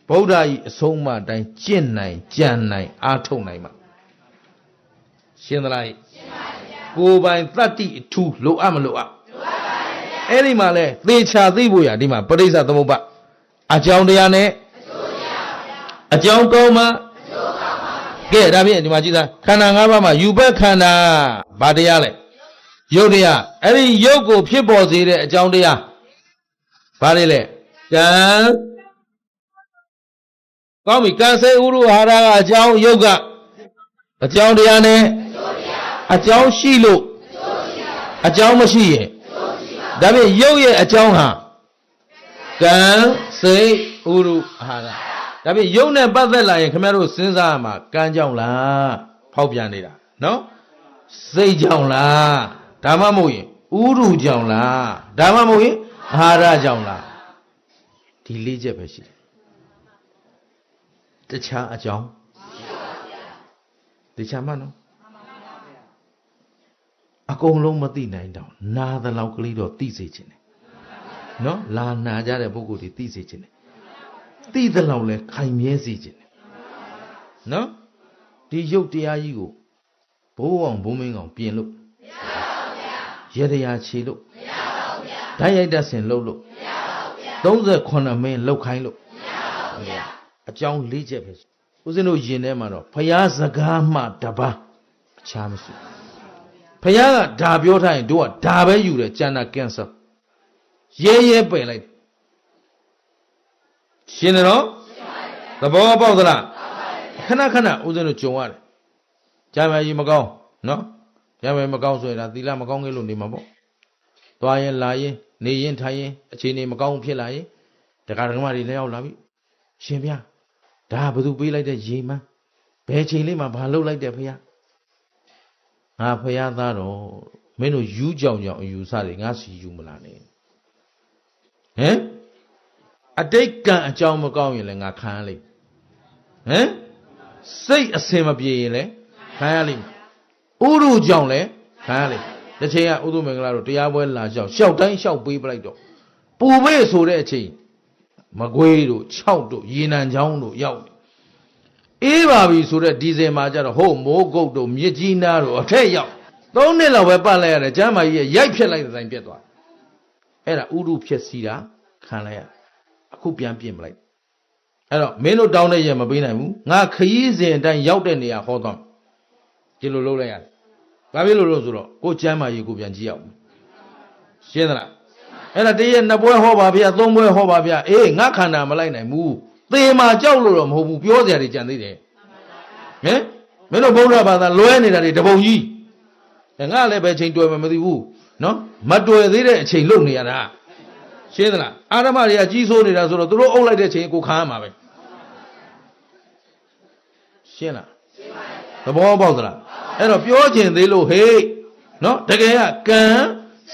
ဗုဒ္ဓဤအဆုံးအမတိုင်းကျင့်နိုင်ကြံနိုင်အားထုတ်နိုင်မှာရှင်းသလားကိုယ်ပိုင်တတ္တိအထူးလိုအပ်မလိုအပ်အဲ့ဒီမှာလဲသေချာသိဖို့ရဒီမှာပရိစ္ဆသမုပ္ပါအကြောင်းတရားနဲ့အကြောင်းကောင်းမှကဲဒါဖြင့်ဒီမှာကြည့်သားခန္ဓာ၅ပါးမှာယူဘက်ခန္ဓာဘာတရားလဲရုပ်တရားအဲ့ဒီရုပ်ကိုဖြစ်ပေါ်စေတဲ့အကြောင်းတရားဘာလဲလဲကံကောင်းပြီကံစေဥရုဟာရကအကြောင်းရုပ်ကအကြောင်းတရားနဲ့အကြောင်းရှိလို့အကြောင်းမရှိရင်ဒါဖြင့်ရုပ်ရဲ့အကြောင်းဟာကံစေဥရုဟာရဒါဖြင့်ယုံနဲ့ပတ်သက်လာရင်ခင်ဗျားတို့စဉ်းစားရမှာကံကြောင့်လားဖောက်ပြန်နေတာနော်စိတ်ကြောင့်လားဒါမှမဟုတ်ရင်ဥရုကြောင့်လားဒါမှမဟုတ်ရင်အာဟာရကြောင့်လားဒီလေးချက်ပဲရှိတယ်တခြားအကြောင်းတခြားမှနော်အကုန်လုံးမသိနိုင်တော့နာသလောက်ကလေးတော့သိစေခြင်းတယ်နော်လာနာကြတဲ့ပုဂ္ဂိုလ်တွေသိစေခြင်းတယ်သိသလောက်လဲခိုင်မြဲစေခြင်းနော်ဒီရုပ်တရားကြီးကိုဘိုးအောင်ဘုံမင်းကောင်ပြင်လို့မရပါဘူးဗျာရတရားခြေလို့မရပါဘူးဗျာဓာတ်ရိုက်တတ်ဆင်လှုပ်လို့မရပါဘူးဗျာ38မင်းလှုပ်ခိုင်းလို့မရပါဘူးဗျာအကြောင်း၄ချက်ပဲဦးဇင်းတို့ယင်ထဲမှာတော့ဖျားစကားမှတပါးအခြားမရှိဖျားကဒါပြောထားရင်တို့ကဒါပဲယူတယ်ကျန်တာကင်ဆာရဲပယ်လိုက်ရှင်းတယ်နော်သဘောပေါက်သလားခဏဦးဇင်းတို့ကြုံရတယ်ကျမ်းမာရေးမကောင်းနော်ကျမ်းမာရေးမကောင်းဆိုရင်ဒါသီလမကောင်းခဲ့လို့နေမှာပေါ့သွားရင်လာရင်နေရင်ထိုင်ရင်အခြေအနေမကောင်းဖြစ်လာရင်ဒကာဒကမတွေလည်းရောက်လာပြီရှင်ဗျာဒါဘယ်သူပေးလိုက်တဲ့ရေမန်းဘယ်ချိန်လေးမှာဘာလုပ်လိုက်တဲ့ဖယားငါဖယားသားတော့မင်းတို့ယူကြောင်အယူဆတွေငါစီယူမလားနဲ့ဟမ်အတိတ်ကံအကြောင်းမကောင်းရင်လည်းငါခံရလိမ့်ဟမ်စိတ်အစင်မပြေရင်လည်းခံရလိမ့်ဥရုကြောင့်လည်းခံရလိမ့်တစ်ချိန်ကဥဒုမင်္ဂလာတို့တရားပွဲလာလျှောက်တိုင်းလျှောက်ပေးပလိုက်တော့ပူမေ့ဆိုတဲ့အချိန်မကွေးတို့6တို့ရေနံချောင်းတို့ရောက်အေးပါပြီဆိုတဲ့ဒီဇယ်မှာကြတော့ဟုတ်မိုးကုတ်တို့မြစ်ကြီးနားတို့အထက်ရောက်3နှစ်လောက်ပဲပတ်လိုက်ရတယ်ကျမ်းမာကြီးရိုက်ဖြစ်လိုက်တဲ့တိုင်ပြတ်သွားအဲ့ဒါဥရုဖြစ်စီတာခံလိုက်ရအခုပြန်ပြင်ပလိုက်အဲ့တော့မင်းတို့တောင်းတဲ့ရမပေးနိုင်ဘူးငါခရီးစဉ်အတိုင်းရောက်တဲ့နေရာဟောသွား ကျလို့လုံးလိုက်ရတယ်ဘာဖြစ်လို့လို့ဆိုတော့ကိုကျမ်းမာရေးကိုပြန်ကြည့်အောင်ရှင်းသလားအဲ့ဒါတည်းရဲ့နှစ်ပွဲဟောပါဗျာသုံးပွဲဟောပါဗျာအေးငါခန္ဓာမလိုက်နိုင်ဘူးသေမှာကြောက်လို့တော့မဟုတ်ဘူးပြောစရာတွေကြံသေးတယ်ဟင်မင်းတို့ဘုရားဘာသာလွဲနေတာတွေတပုံကြီးငါလည်းပဲချိန်တွေ့မှမသိဘူးနော်မတွေ့သေးတဲ့အချိန်လုံနေရတာရှင်းသလားအာရမတွေကကြီးစိုးနေတာဆိုတော့သူတို့အုပ်လိုက်တဲ့ချိန်ကိုခံရမှာပဲရှင်းလားသဘောပေါက်သလားအဲ့တော့ပြောချင်သေးလို့ဟေးနော်တကယ်ကကံ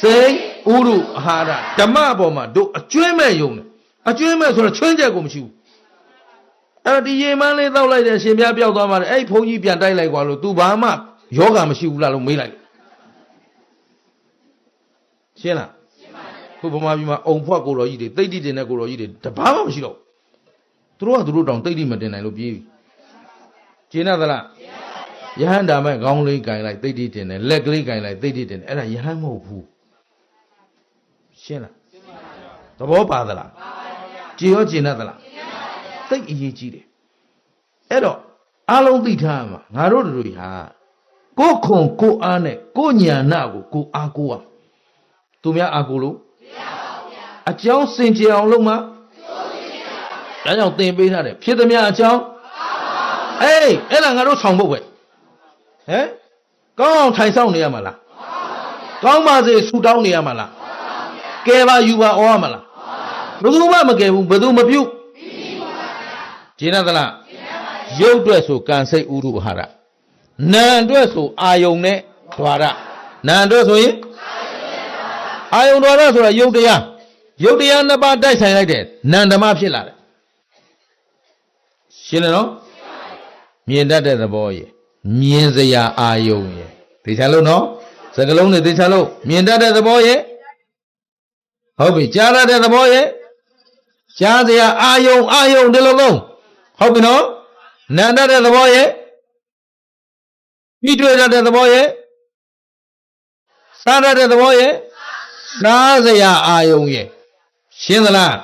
စိတ်ဥရုအာဟာရဓမ္မအပေါ်မှာတို့အကျွမ်းမဲ့ယုံတယ်အကျွမ်းမဲ့ဆိုတော့ချွင်းချက်ကိုမရှိဘူးအဲ့တော့ဒီရေမန်းလေးတောက်လိုက်တဲ့ရှင်ပြပျောက်သွားမှလည်းအဲ့ဘုန်းကြီးပြန်တိုက်လိုက်ကွာလို့ तू ဘာမှယောဂမရှိဘူးလားလို့မေးလိုက်ရှင်းလားခုဗမာပြည်မှာအုံဖွက်ကိုတော်ကြီးတွေတိတ်တိတင်တဲ့ကိုတော်ကြီးတွေတဘာမှမရှိတော့သူတို့ကသူတို့တောင်တိတ်တိမတင်နိုင်လို့ပြေးပြီကျင်းသလားယဟန်ဒါမဲ့ခေါင်းလေးကင်လိုက်တိတ်တိတင်တယ်လက်ကလေးကင်လိုက်တိတ်တိတင်တယ်အဲ့ဒါယဟန်မဟုတ်ဘူးရှင်းလားသဘောပါသလားကြည်ရောကျင်းသလားသိအရေးကြီးတယ်အဲ့တော့အားလုံးသိထားမှာငါတို့တို့ဟာကိုယ်ခွန်ကိုအားနဲ့ကိုညာနာကိုကိုအားကိုးရသူများအားကိုးလို့မရပါဘူးဗျာအကြောင်းစင်ကြယ်အောင်လုပ်မှာဒါကြောင့်သင်ပေးထားတယ်ဖြစ်သမျှအကြောင်းအေးအဲ့ဒါငါတို့ဆောင်ဖို့ပဲဟမ်ကောင်းအောင်ထိုင်ဆောင်နေရမှာလားကောင်းပါစေဆူတောင်းနေရမှာလားကဲပါယူပါဩရမှာလားဘယ်သူမှမကယ်ဘူးဘယ်သူမပြုတ်ကျင်းသလားရုပ်အတွက်ဆိုကံစိတ်ဥရုအာဟာရနာမ်အတွက်ဆိုအာယုန်နဲ့ဓဝါရနာမ်အတွက်ဆိုရင်အာယုန်ဓဝါရဆိုတာရုပ်တရားနှစ်ပါးတိုက်ဆိုင်လိုက်တဲ့နာမ်ဓမ္မဖြစ်လာတယ်ရှင်းတယ်နော်မြင်တတ်တဲ့သဘောရဲ့မြင်စရာအာယုန်ရဲ့သိချလို့နော်စကလုံးနဲ့သိချလို့မြင်တတ်တဲ့သဘောရဲ့ဟုတ်ပြီကြားရတဲ့သဘောရဲ့ကြားစရာအာယုန်ဒီလိုလုံးဟုတ်ပြီနော်နာမ်တတ်တဲ့သဘောရဲ့ပြီးတွေ့တတ်တဲ့သဘောရဲ့စားတတ်တဲ့သဘောရဲ့နားစရာအာယုန်ရဲ့ရှင်းသလား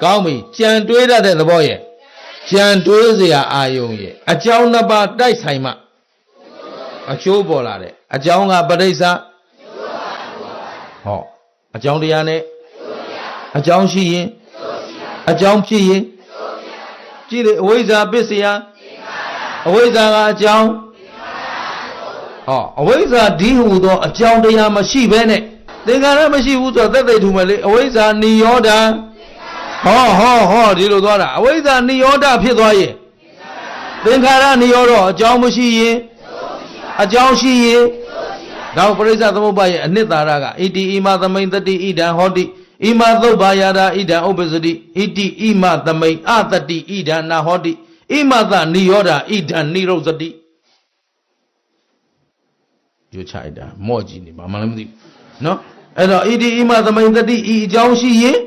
ကောင်းပြီကြံတွေးတတ်တဲ့သဘောရဲ့ကြံတွေးစရာအာယုန်ရဲ့အကြောင်းနှစ်ပါးတိုက်ဆိုင်မှအကျိုးပေါ်လာတယ်အကြောင်းကပဋိစ္စဟောအကြောင်းတရားနဲ့အကြောင်းရှိရင်အကြောင်းဖြစ်ရင်ကြည့်လေအဝိဇ္ဇာပစ္စယအဝိဇ္ဇာကအကြောင်းဟောအဝိဇ္ဇာဒီဟူသောအကြောင်းတရားမရှိဘဲနဲ့သင်္ခါရမရှိဘူးဆိုတော့သက်သေထူမယ်လေအဝိဇ္ဇာနိရောဓဟောဒီလိုသွားတာအဝိဇ္ဇာနိရောဓဖြစ်သွားရင်သင်္ခါရနိရောဓအကြောင်းမရှိရင်အကြောင်းရှိရင်တော့ပရိစ္ဆသမုပ္ပါရဲ့အနှစ်သာရကဣတိဣမသမိန်တတိဣဒံဟောတိဣမသုတ်ဘာယာဒာဣဒံဥပ္ပစတိဣတိဣမသမိန်အတတိဣဒံနာဟောတိဣမသနိရောဓဣဒံနိရုဇတိရွတ်ချလိုက်တာမော့ကြည့်နေဘာမှလည်းမသိဘူးနော်အဲ့တော့ဣတိဣမသမိန်တတိဤအကြောင်းရှိရင်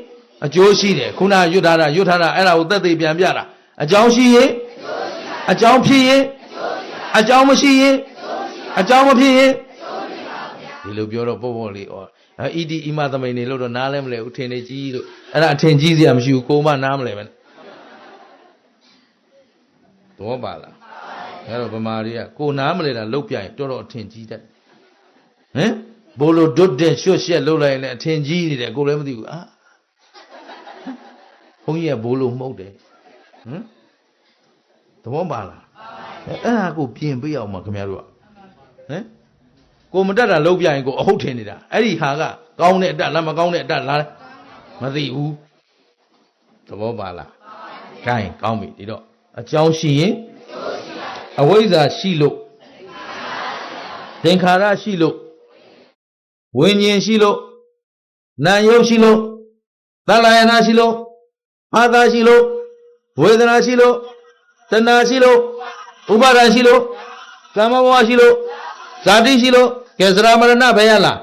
အကျိုးရှိတယ်ခုနရွတ်ထားတာအဲ့ဒါကိုသက်သေပြန်ပြတာအကြောင်းရှိရင်အကြောင်းဖြစ်ရင်အကြောင်းမရှိရင်အကြောင်းမဖြစ်ရင်ဒီလိုပြောတော့ပေါ့လေးဩဣတိဣမသမိန်နေလို့တော့နားလဲမလဲဦးထင်နေကြီးလို့အဲ့ဒါအထင်ကြီးစရာမရှိဘူးကိုမနားမလဲပဲတော့ပါလားအဲ့တော့ဗမာတွေကကိုနားမလဲတာလုတ်ပြရင်တော်တော်အထင်ကြီးတတ်ဟမ်ဘိုးလိုဒွတ်တဲ့ရွှတ်ရှက်လုတ်လိုက်ရင်လည်းအထင်ကြီးနေတယ်ကိုလည်းမသိဘူးဘုန်းကြီးကဘိုးလိုမှုတ်တယ်ဟမ်သဘောပါလားအဲ့ဒါကိုပြင်ပေးအောင်ပါခင်ဗျားတို့ကဟမ်ကိုမတက်တာလုံးပြရင်ကိုအဟုတ်ထင်နေတာအဲ့ဒီဟာကကောင်းတဲ့အတက်လားမကောင်းတဲ့အတက်လားမသိဘူးသဘောပါလားခိုင်းကောင်းပြီဒီတော့အကြောင်းရှိရင်အဝိဇ္ဇာရှိလို့သင်္ခါရရှိလို့ဝိညာဉ်ရှိလို့နာယုတ်ရှိလို့သလယနာရှိလို့အာသာရှိလို့ဝေဒနာရှိလို့တဏှာရှိလို့ဥပါဒာရှိလို့ကာမဘဝရှိလို့ဇာတိရှိလို့ကဲစရာမရဏဘယ်ရလား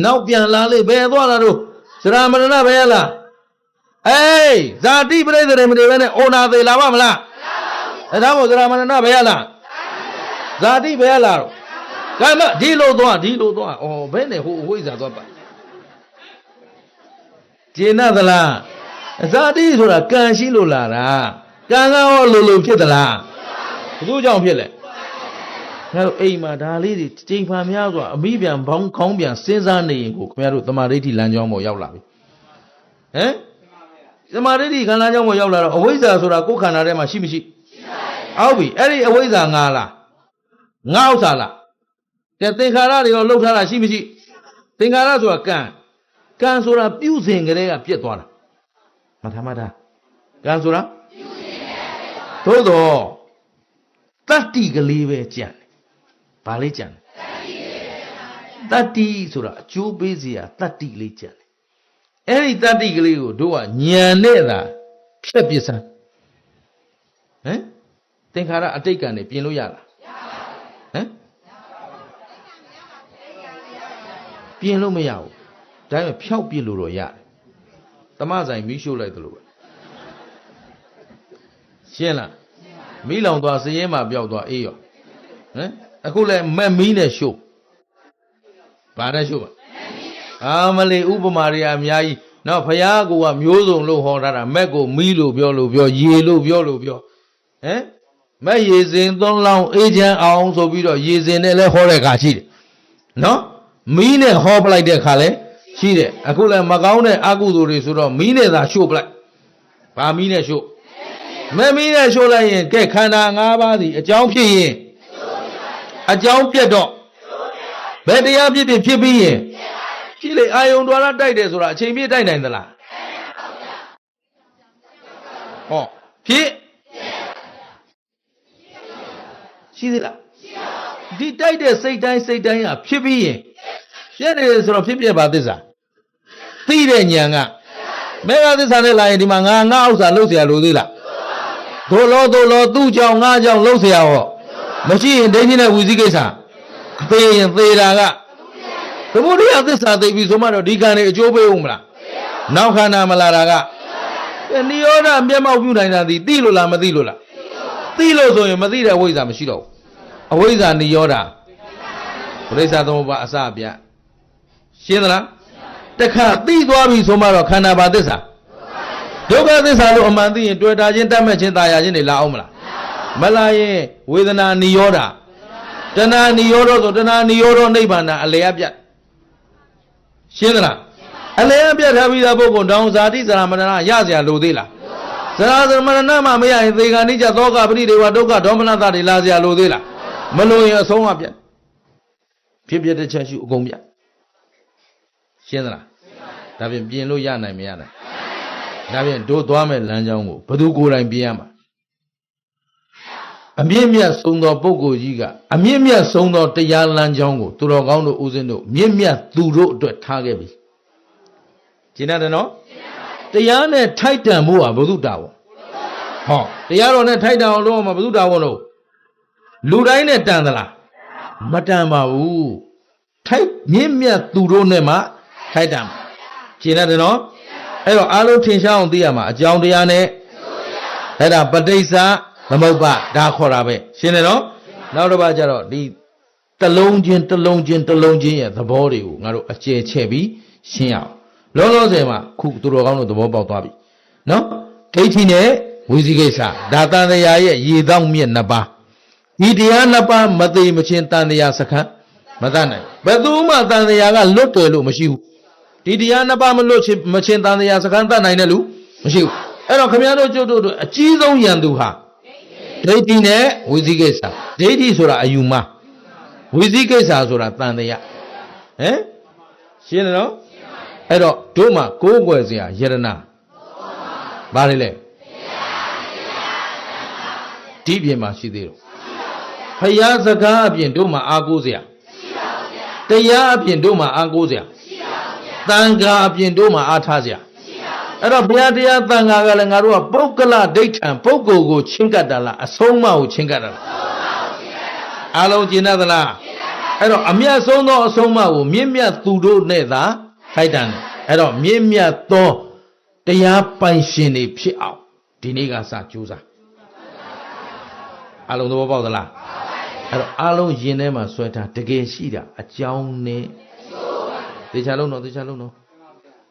နောက်ပြန်လာလေဘယ်သွားလာတော့စရာမရဏဘယ်ရလားအေးဇာတိပရိသေတွေမတွေပဲနဲ့အိုနာသေးလာပါမလားအဲ့ဒါမို့စရာမရဏဘယ်ရလားဇာတိဘယ်ရလားတော့ကဲမဒီလိုသွားဩဘယ်နဲ့ဟိုအဝိဇ္ဇာသွားပါကျေနပ်သလားဇာတိဆိုတာကံရှိလို့လာတာကံကရောလိုဖြစ်သလားဘယ်သူကြောင့်ဖြစ်လဲ ခင်ဗျားတို့အိမ်မှာဒါလေးတွေချိန်ဖန်များစွာအမိပြန်ဘောင်းခေါင်းပြန်စဉ်းစားနေရင်ကိုခင်ဗျားတို့တမာဒိဋ္ဌိလမ်းကြောင်းပေါ်ရောက်လာပြီဟမ်တမာဒိဋ္ဌိခန္ဓာကြောင်းပေါ်ရောက်လာတော့အဝိဇ္ဇာဆိုတာကိုယ်ခန္ဓာထဲမှာရှိမရှိအောက်ပြီအဲ့ဒီအဝိဇ္ဇာငါလားငါဥစ္စာလားတဲ့သင်္ခါရတွေရောလှုပ်ထားတာရှိမရှိသင်္ခါရဆိုတာကံဆိုတာပြုစဉ်ကလေးကပြတ်သွားတာမထာမတာကံဆိုတာသို့တော့တတ္တိကလေးပဲကြံတယ်ဘာလေးကြံတတ္တိဆိုတာအကျိုးပေးစရာတတ္တိလေးကြံတယ်အဲ့ဒီတတ္တိကလေးကိုတို့ကညံနဲ့သာဖြတ်ပစ်စမ်းဟမ်သင်္ခါရအတိတ်ကံနေပြင်လို့ရလားဟမ်ပြင်လို့မရဘူးဒါပေမဲ့ဖြောက်ပြစ်လို့တော့ရတယ်သမဆိုင်မီးရှို့လိုက်သလိုပဲရှင်းလားမီးလောင်သွားစည်ရင်မှပျောက်သွားအေးရောဟမ်အခုလည်းမက်မီးနဲ့ရှို့ဘာနဲ့ရှို့ပါအာမလေးဥပမာတွေအများကြီးနော်ဖယားကိုကမျိုးစုံလို့ဟောထားတာမက်ကိုမီးလို့ပြောရေလို့ပြောဟမ်မက်ရေစင်သုံးလောင်းအေးချမ်းအောင်ဆိုပြီးတော့ရေစင်နဲ့လည်းဟောတဲ့ခါရှိတယ်နော်မီးနဲ့ဟောပလိုက်တဲ့ခါလဲရှိတယ်အခုလည်းမကောင်းတဲ့အကုသိုလ်တွေဆိုတော့မီးနဲ့သာရှို့ပလိုက်ဘာမီးနဲ့ရှို့မမီးနဲ့ရှို့လိုက်ရင်ကဲခန္ဓာ၅ပါးစီအကြောင်းဖြစ်ရင်အကြောင်းပြတ်တော့ဘယ်တရားဖြစ်ဖြစ်ပြီးရင်ကြည့်လေအာယုံတော်ရတိုက်တယ်ဆိုတာအချိန်ပြည့်တိုက်နိုင်သလားဟောဖြစ်ရှိသေးလားဒီတိုက်တဲ့စိတ်တိုင်းကဖြစ်ပြီးရင်ရှင်းနေတယ်ဆိုတော့ဖြစ်ပြပါသစ္စာသိတဲ့ဉာဏ်ကမေဃသစ္စာနဲ့လာရင်ဒီမှာငါဥစ္စာလှုပ်เสียလို့သေးလားသို့လောသူ့ကြောင့်ငါကြောင့်လှုပ်เสียဟောမရှိရင်ဒိဋ္ဌိနဲ့ဝိသိကိစ္စသေရင်သေတာကသမုဒိယသစ္စာသိပြီဆိုမှတော့ဒီကံတွေအကျိုးပေးဦးမလားနောက်ခန္ဓာမလာတာကနိရောဓမျက်မှောက်ပြုနိုင်တာဒီသိလို့လားမသိလို့လားသိလို့ဆိုရင်မသိတဲ့အဝိဇ္ဇာမရှိတော့ဘူးအဝိဇ္ဇာနိရောဓပရိစ္ဆာသမုပ္ပါအစပြရှင်းသလားတခါသိသွားပြီဆိုမှတော့ခန္ဓာဘာသစ္စာဒုက္ခသစ္စာလို့အမှန်သိရင်တွေ့တာချင်းတတ်မဲ့ချင်းตายချင်းတွေလာအောင်မလားမလာရင်ဝေဒနာနိရောဓတဏှာနိရောဓဆိုတဏှာနိရောဓနိဗ္ဗာန်အလျာပြတ်ရှင်းသလားအလျာပြတ်ထားပြီးသားပုဂ္ဂိုလ်တောင်ဇာတိဇရာမရဏရเสียလိုသေးလားဇရာမရဏမှမရရင်သေဂာနိကြသောကပရိဒေဝဒုက္ခဒေါမနတတွေလာเสียလိုသေးလားမလို့ရင်အဆုံးအပြတ်ဖြစ်ပြတဲ့ချက်ရှိအကုန်ပြတ်ရှင်းသလားဒါဖြင့်ပြင်လို့ရနိုင်မရနိုင်ဒါဖြင့်တို့သွားမဲ့လမ်းကြောင်းကိုဘယ်သူကိုယ်တိုင်ပြင်ရမှာအမြင့်မြတ်ဆုံးသောပုဂ္ဂိုလ်ကြီးကအမြင့်မြတ်ဆုံးသောတရားလမ်းကြောင်းကိုသူတော်ကောင်းတို့ဦးဇင်းတို့မြင့်မြတ်သူတို့အတွက်ထားခဲ့ပြီကျင်တယ်နော်တရားနဲ့ထိုက်တန်ဖို့ဟာဘုသူတာဝန်ဟောတရားတော်နဲ့ထိုက်တန်အောင်လုပ်မှာဘုသူတာဝန်လို့လူတိုင်းနဲ့တန်သလားမတန်ပါဘူးထိုက်မြင့်မြတ်သူတို့နဲ့မှထိုက်တန်ကျင်တယ်နော်အဲ့တော့အားလုံးထင်ရှားအောင်သိရမှာအကြောင်းတရားနဲ့အဲ့ဒါပဋိစ္စသမုပ္ပါဒါခေါ်တာပဲရှင်းတယ်နော်နောက်တစ်ပါးကျတော့ဒီတလုံးချင်းရဲ့သဘောတွေကိုငါတို့အကျယ်ချဲ့ပြီးရှင်းအောင်လောလောဆယ်မှာခုသူတော်ကောင်းတို့သဘောပေါက်သွားပြီနော်ဒိဋ္ဌိနဲ့ဝိသိကိစ္စဒါတန်တရားရဲ့ရေတောင့်မြင့်နှစ်ပါးဒီတရားနှစ်ပါးမသိမချင်းတန်တရားစခန်းမတတ်နိုင်ဘယ်သူမှတန်တရားကလွတ်တယ်လို့မရှိဘူးဒီတရားနှစ်ပါးမလွတ်ချင်းမချင်းတန်တရားစခန်းတတ်နိုင်တဲ့လူမရှိဘူးအဲ့တော့ခမည်းတော်ကျုပ်တို့အကြီးဆုံးယံသူဟာဒိဋ္ဌိနဲ့ဝိသိကိစ္စဒိဋ္ဌိဆိုတာအယူမှားဝိသိကိစ္စဆိုတာတန်တရားဟမ်ရှင်းတယ်နော်အဲ့တော့တို့မှာကိုးကွယ်စရာယရနာဘာလဲဒီပြင်မှာရှိသေးတော့ဖယားစကားအပြင်တို့မှာအားကိုးစရာတရားအပြင်တို့မှာအားကိုးစရာသံဃာအပြင်တို့မှာအားထားစရာအဲ့တော့ဘုရားတရားသံဃာကလည်းငါတို့ကပုဂ္ဂလဒိဋ္ဌံပုဂ္ဂိုလ်ကိုချင်းကပ်တာလားအဆုံးမကိုချင်းကပ်တာလားအားလုံးကျင်တတ်သလားအဲ့တော့အမြတ်ဆုံးသောအဆုံးမကိုမြင့်မြတ်သူတို့နဲ့သာထိုက်တန်တယ်အဲ့တော့မြင့်မြတ်သောတရားပိုင်ရှင်တွေဖြစ်အောင်ဒီနေ့ကစကြိုးစားအားလုံးသဘောပေါက်သလားအဲ့တော့အားလုံးယင်ထဲမှာဆွဲထားတကယ်ရှိတာအကြောင်းနဲ့သေချာလုံးတော့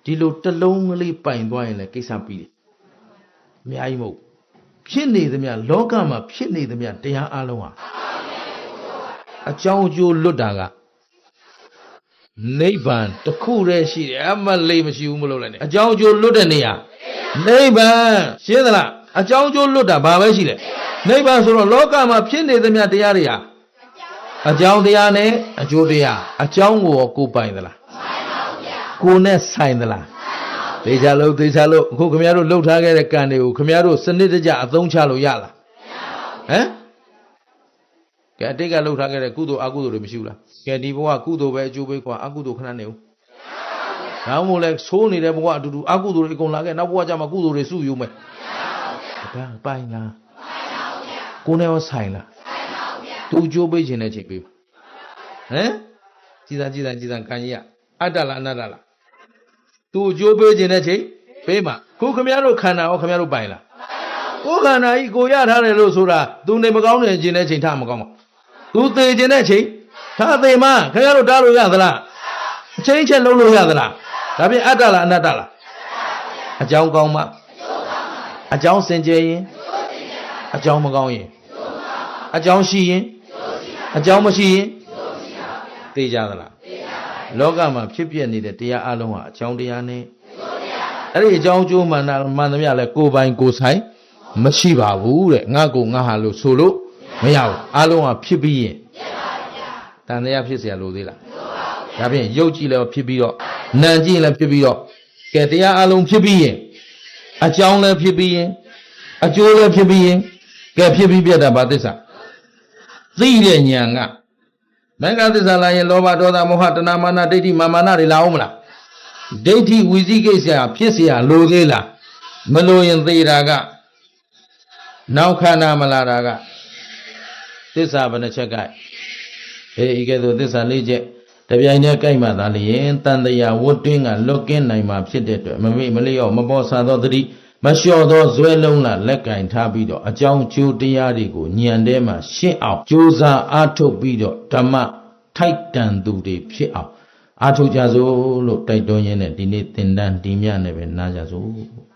ဒီလိုတစ်လုံးကလေးပိုင်သွားရင်လည်းကိစ္စပြီးတယ်အများကြီးမဟုတ်ဖြစ်နေသမျှလောကမှာဖြစ်နေသမျှတရားအလုံးဟာ အကြောင်းအကျိုးလွတ်တာကနိဗ္ဗာန်တစ်ခုတည်းရှိတယ်အမှလေးမရှိဘူးမလို့လည်းအကြောင်းအကျိုးလွတ်တဲ့နေရာနိဗ္ဗာန်ရှင်းသလားအကြောင်းအကျိုးလွတ်တာဘာပဲရှိလဲနိဗ္ဗာန်ဆိုတော့လောကမှာဖြစ်နေသမျှတရားတွေဟာအကြောင်းတရားနဲ့အကျိုးတရားအကြောင်းကိုကိုပိုင်သလားကိုနဲ့ဆိုင်သလားသေချာလို့အခုခင်ဗျားတို့လှုပ်ထားခဲ့တဲ့ကံတွေကိုခင်ဗျားတို့စနစ်တကျအသုံးချလို့ရလားဟမ်ကဲအတိတ်ကလှုပ်ထားခဲ့တဲ့ကုသိုလ်အကုသိုလ်တွေမရှိဘူးလားကဲဒီဘဝကုသိုလ်ပဲအကျိုးပေးခွာအကုသိုလ်ခဏနေဦးဒါမှမဟုတ်လဲဆိုးနေတဲ့ဘဝအတူတူအကုသိုလ်တွေအကုန်လာခဲ့နောက်ဘဝကျမှကုသိုလ်တွေစုယူမယ်ဒါပိုင်လားကိုနဲ့ရောဆိုင်လားသူအကျိုးပေးခြင်းနဲ့ချိန်ပေးပါဟမ်ကြည်စံခံကြီးကအတ္တလားအနတ္တလားသူအကျိုးပေးခြင်းနဲ့ချိန်ပေးမှာခုခမရတို့ခန္ဓာရောခမရတို့ပိုင်လားကိုယ်ခန္ဓာကြီးကိုရထားတယ်လို့ဆိုတာသူနေမကောင်းတဲ့ခြင်းနဲ့ချိန်ထားမကောင်းပါသူသေခြင်းနဲ့ချိန်ထားသေမှခမရတို့တားလို့ရသလားအချိန်ချက်လုံးလို့ရသလားဒါဖြင့်အတ္တလားအနတ္တလားအကြောင်းကောင်းမှအကြောင်းစင်ကြယ်ရင်အကြောင်းမကောင်းရင်အကြောင်းရှိရင်အကြောင်းမရှိရင်သိကြသလားလောကမှာဖြစ်ပြနေတဲ့တရားအလုံးဟာအကြောင်းတရားနဲ့အဲ့ဒီအကြောင်းကျိုးမှန်သမျှလဲကိုယ်ပိုင်ကိုယ်ဆိုင်မရှိပါဘူးတဲ့ငါကိုငါဟာလို့ဆိုလို့မရဘူးအလုံးဟာဖြစ်ပြီးရင်တန်တရားဖြစ်เสียလို့သေးလားဒါဖြင့်ရုပ်ကြည့်လည်းဖြစ်ပြီးတော့နာမ်ကြည့်လည်းဖြစ်ပြီးတော့ကဲတရားအလုံးဖြစ်ပြီးရင်အကြောင်းလည်းဖြစ်ပြီးရင်အကျိုးလည်းဖြစ်ပြီးရင်ကဲဖြစ်ပြီးပြတ်တာဘာသစ္စာသိတဲ့ဉာဏ်ကမင်္ဂသစ္စာလာရင်လောဘဒေါသမောဟတဏမာနဒိဋ္ဌိမာမာနတွေလာအောင်မလားဒိဋ္ဌိဝီစိကိစ္စဖြစ်เสียလိုသေးလားမလိုရင်သေတာကနောက်ခန္ဓာမလာတာကသစ္စာဘယ်နှချက်ကဲဤကဲ့သို့သစ္စာ၄ချက်တပြိုင်တည်းကြိုက်မှသာလျင်တန်တရားဝတ်တွင်းကလွတ်ကင်းနိုင်မှာဖြစ်တဲ့အတွက်မမေ့မလျော့မပေါ်ဆသောသတိမလျှော့သောဇွဲလုံးလာလက်ကင်ထားပြီးတော့အကြောင်းကျိုးတရားတွေကိုဉာဏ်ထဲမှာရှင်းအောင်ကြိုးစားအားထုတ်ပြီးတော့ဓမ္မထိုက်တန်သူတွေဖြစ်အောင်အားထုတ်ကြစို့လို့တိုက်တွန်းရင်းနဲ့ဒီနေ့သင်တန်းဒီမြနဲ့ပဲနားကြစို့